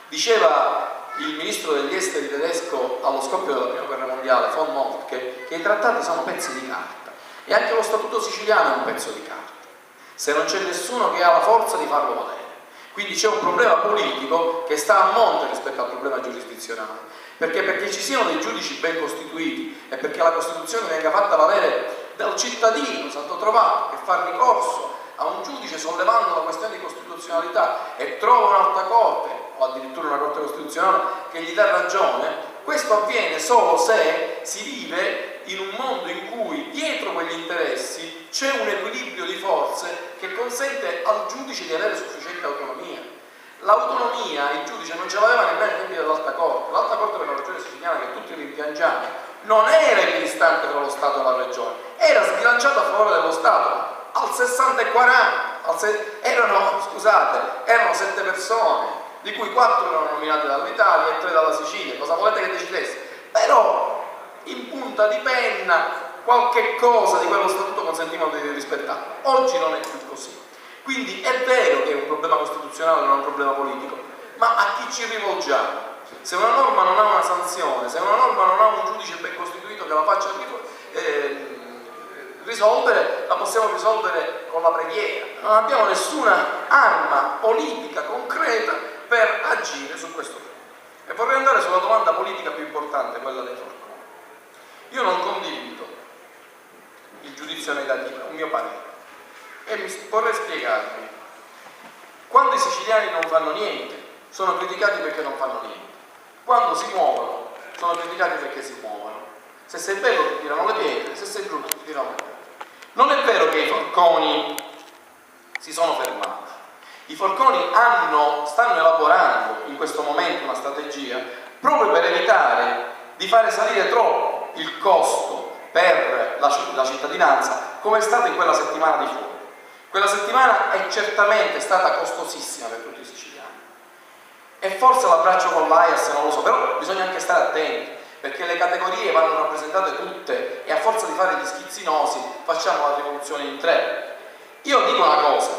Diceva il ministro degli esteri tedesco allo scoppio della prima guerra mondiale, von Moltke, che i trattati sono pezzi di carta e anche lo statuto siciliano è un pezzo di carta, se non c'è nessuno che ha la forza di farlo valere. Quindi c'è un problema politico che sta a monte rispetto al problema giurisdizionale, perché ci siano dei giudici ben costituiti e perché la Costituzione venga fatta valere dal cittadino Santo Trovato che fa ricorso a un giudice sollevando la questione di costituzionalità e trova un'alta corte o addirittura una Corte Costituzionale che gli dà ragione. Questo avviene solo se si vive in un mondo in cui dietro quegli interessi c'è un equilibrio di forze che consente al giudice di avere sufficiente autonomia. L'autonomia il giudice non ce l'aveva nemmeno ai tempi dell'Alta Corte. L'Alta Corte per la regione siciliana, che tutti rimpiangiamo, non era equidistante tra lo Stato e la regione, era sbilanciata a favore dello Stato. Al 60 e 40 erano 7 persone, di cui 4 erano nominate dall'Italia e 3 dalla Sicilia. Cosa volete che decidesse? Però in punta di penna qualche cosa di quello statuto consentivano di rispettare. Oggi non è più così. Quindi è vero che è un problema costituzionale, non è un problema politico, ma a chi ci rivolgiamo? Se una norma non ha una sanzione, se una norma non ha un giudice ben costituito che la faccia risolvere risolvere, la possiamo risolvere con la preghiera. Non abbiamo nessuna arma politica concreta per agire su questo tema. E vorrei andare sulla domanda politica più importante, quella dei forconi. Io non condivido il giudizio negativo, è un mio parere, e vorrei spiegarmi. Quando i siciliani non fanno niente, sono criticati perché non fanno niente. Quando si muovono, sono criticati perché si muovono. Se sei bello ti tirano le pietre, se sei brutto ti tirano le pietre. Non è vero che i forconi si sono fermati. I forconi stanno elaborando in questo momento una strategia proprio per evitare di fare salire troppo il costo per la cittadinanza, come è stato in quella settimana di fuoco. Quella settimana è certamente stata costosissima per tutti i siciliani. E forse l'abbraccio con l'AIAS non lo so, però bisogna anche stare attenti, perché le categorie vanno rappresentate tutte e a forza di fare gli schizzinosi facciamo la rivoluzione in tre. Io dico una cosa: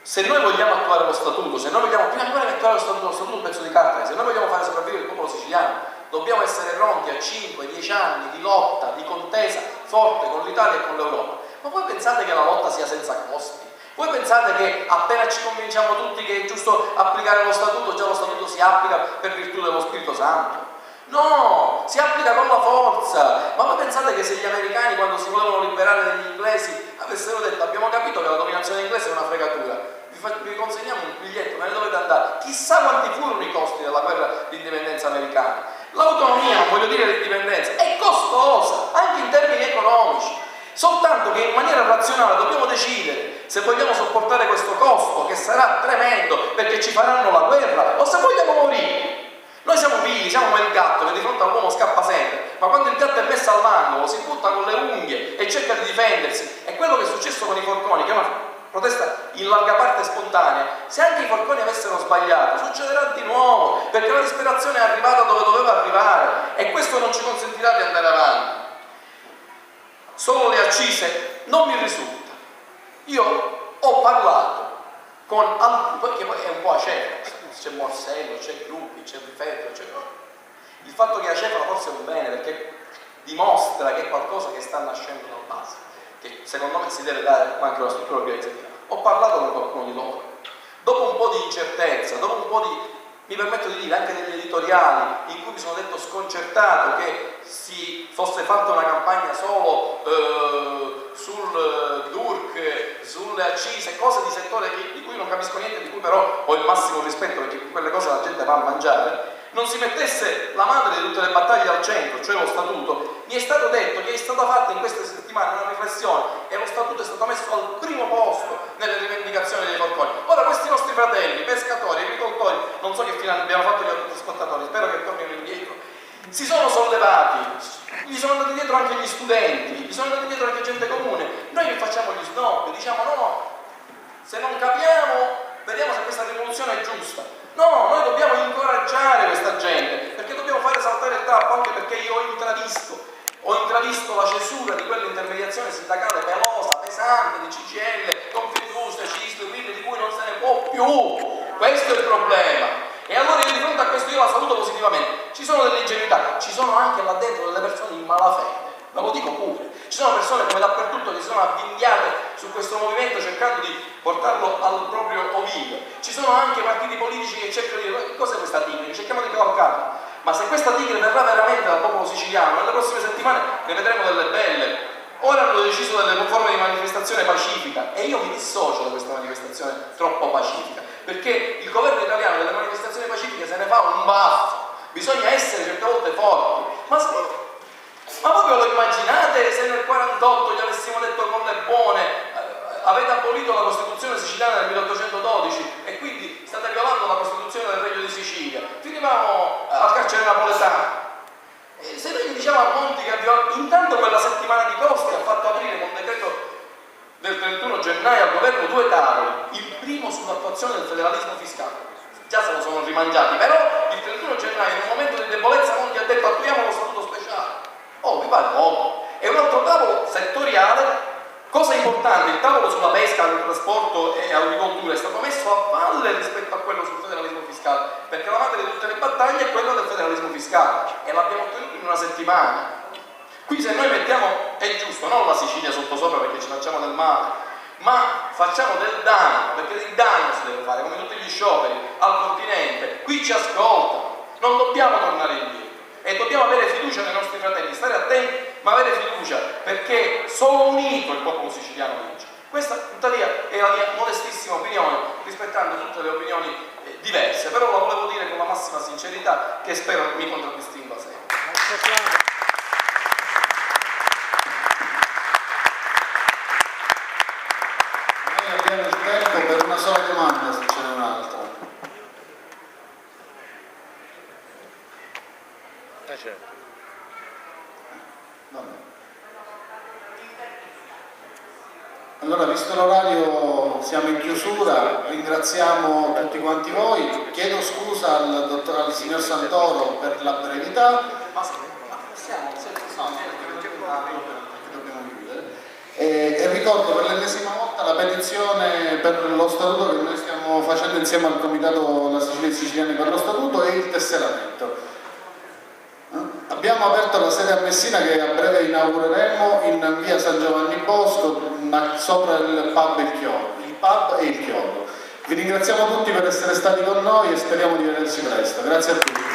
se noi vogliamo attuare lo statuto, se noi vogliamo, prima ancora che attuare lo statuto è un pezzo di carta, se noi vogliamo fare sopravvivere il popolo siciliano, dobbiamo essere pronti a 5-10 anni di lotta, di contesa forte con l'Italia e con l'Europa. Ma voi pensate che la lotta sia senza costi? Voi pensate che appena ci convinciamo tutti che è giusto applicare lo statuto, già lo statuto si applica per virtù dello Spirito Santo? No, si applica con la forza. Ma voi pensate che se gli americani, quando si volevano liberare dagli inglesi, avessero detto abbiamo capito che la dominazione inglese è una fregatura, vi consegniamo un biglietto, me ne dovete andare? Chissà quanti furono i costi della guerra di indipendenza americana. L'autonomia, non voglio dire l'indipendenza, è costosa, anche in termini economici. Soltanto che in maniera razionale dobbiamo decidere se vogliamo sopportare questo costo, che sarà tremendo perché ci faranno la guerra, o se vogliamo morire. Noi siamo figli, siamo come il gatto che di fronte all'uomo scappa sempre, ma quando il gatto è messo all'angolo si butta con le unghie e cerca di difendersi. È quello che è successo con i forconi, che è una protesta in larga parte spontanea. Se anche i forconi avessero sbagliato, succederà di nuovo, perché la disperazione è arrivata dove doveva arrivare e questo non ci consentirà di andare avanti. Solo le accise non mi risulta. Io ho parlato con altri, perché poi è un po' acefalo, c'è Morsello, c'è Gruppi, c'è Riferro, c'è... Il fatto che acefalo forse è un bene, perché dimostra che è qualcosa che sta nascendo dalla base, che secondo me si deve dare anche una struttura organizzativa. Ho parlato con qualcuno di loro, dopo un po' di incertezza, dopo un po' di, mi permetto di dire, anche degli editoriali in cui mi sono detto sconcertato che si fosse fatta una campagna solo sul DURC, sulle accise, cose di settore di cui non capisco niente, di cui però ho il massimo rispetto perché quelle cose la gente va a mangiare, non si mettesse la madre di tutte le battaglie al centro, cioè lo statuto. Mi è stato detto che è stata fatta in queste settimane una riflessione e lo statuto è stato messo al primo posto nelle rivendicazioni dei forconi. Ora questi nostri fratelli, pescatori, agricoltori, non so che fine abbiamo fatto gli autotrasportatori, spero che tornino indietro, si sono sollevati, gli sono andati dietro anche gli studenti, gli sono andati dietro anche gente comune. Noi che facciamo gli snob, diciamo no, se non capiamo, vediamo se questa rivoluzione è giusta. No, noi dobbiamo incoraggiare questa gente, perché dobbiamo fare saltare il tappo, anche perché io ho intravisto la cesura di quell'intermediazione sindacale pelosa, pesante, di CGIL, Confindustria, CISL, quindi di cui non se ne può più. Questo è il problema. E allora io di fronte a questo io la saluto positivamente. Ci sono delle ingenuità, ci sono anche là dentro delle persone in malafede, ve lo dico pure. Ci sono persone come dappertutto che si sono avvinghiate su questo movimento cercando di portarlo al proprio ovidio. Ci sono anche partiti politici che cercano di dire cos'è questa tigre, cerchiamo di cavalcarla. Ma se questa tigre verrà veramente dal popolo siciliano, nelle prossime settimane ne vedremo delle belle. Ora hanno deciso delle forme di manifestazione pacifica e io mi dissocio da questa manifestazione troppo pacifica, perché il governo italiano delle manifestazioni pacifiche se ne fa un baffo. Bisogna essere certe volte forti. Ma voi ve lo immaginate se nel 48 gli avessimo detto con le buone avete abolito la Costituzione siciliana nel 1812 e quindi state violando la Costituzione del Regno di Sicilia? Finivamo al carcere napoletano. E se noi diciamo a Monti che intanto quella settimana di costi ha fatto aprire con decreto del 31 gennaio al governo 2 tavoli, il primo sull'attuazione del federalismo fiscale. Già se lo sono rimangiati, però il 31 gennaio in un momento di debolezza Monti ha detto attuiamo lo statuto speciale. Oh, mi pare poco. E un altro tavolo settoriale. Cosa importante, il tavolo sulla pesca, il trasporto e agricoltura è stato messo a valle rispetto a quello sul federalismo fiscale, perché la madre di tutte le battaglie è quella del federalismo fiscale e l'abbiamo ottenuto in una settimana. Qui se noi mettiamo, è giusto, male, ma facciamo del danno, perché il danno si deve fare, come tutti gli scioperi, al continente. Qui ci ascoltano, non dobbiamo tornare indietro e dobbiamo avere fiducia nei nostri fratelli, stare attenti, ma avere fiducia, perché solo unito il popolo siciliano vince. Questa tuttavia è la mia modestissima opinione, rispettando tutte le opinioni diverse, però la volevo dire con la massima sincerità, che spero mi contraddistingua sempre. Noi abbiamo il tempo per una sola domanda, se ce n'è un'altra. Allora, visto l'orario, siamo in chiusura, ringraziamo tutti quanti voi, chiedo scusa al signor Santoro per la brevità, e ricordo per l'ennesima volta la petizione per lo statuto che noi stiamo facendo insieme al Comitato La Sicilia e i Siciliani per lo Statuto e il tesseramento. Abbiamo aperto la sede a Messina che a breve inaugureremo in via San Giovanni Bosco, sopra il pub e il chiodo. Vi ringraziamo tutti per essere stati con noi e speriamo di vederci presto. Grazie a tutti.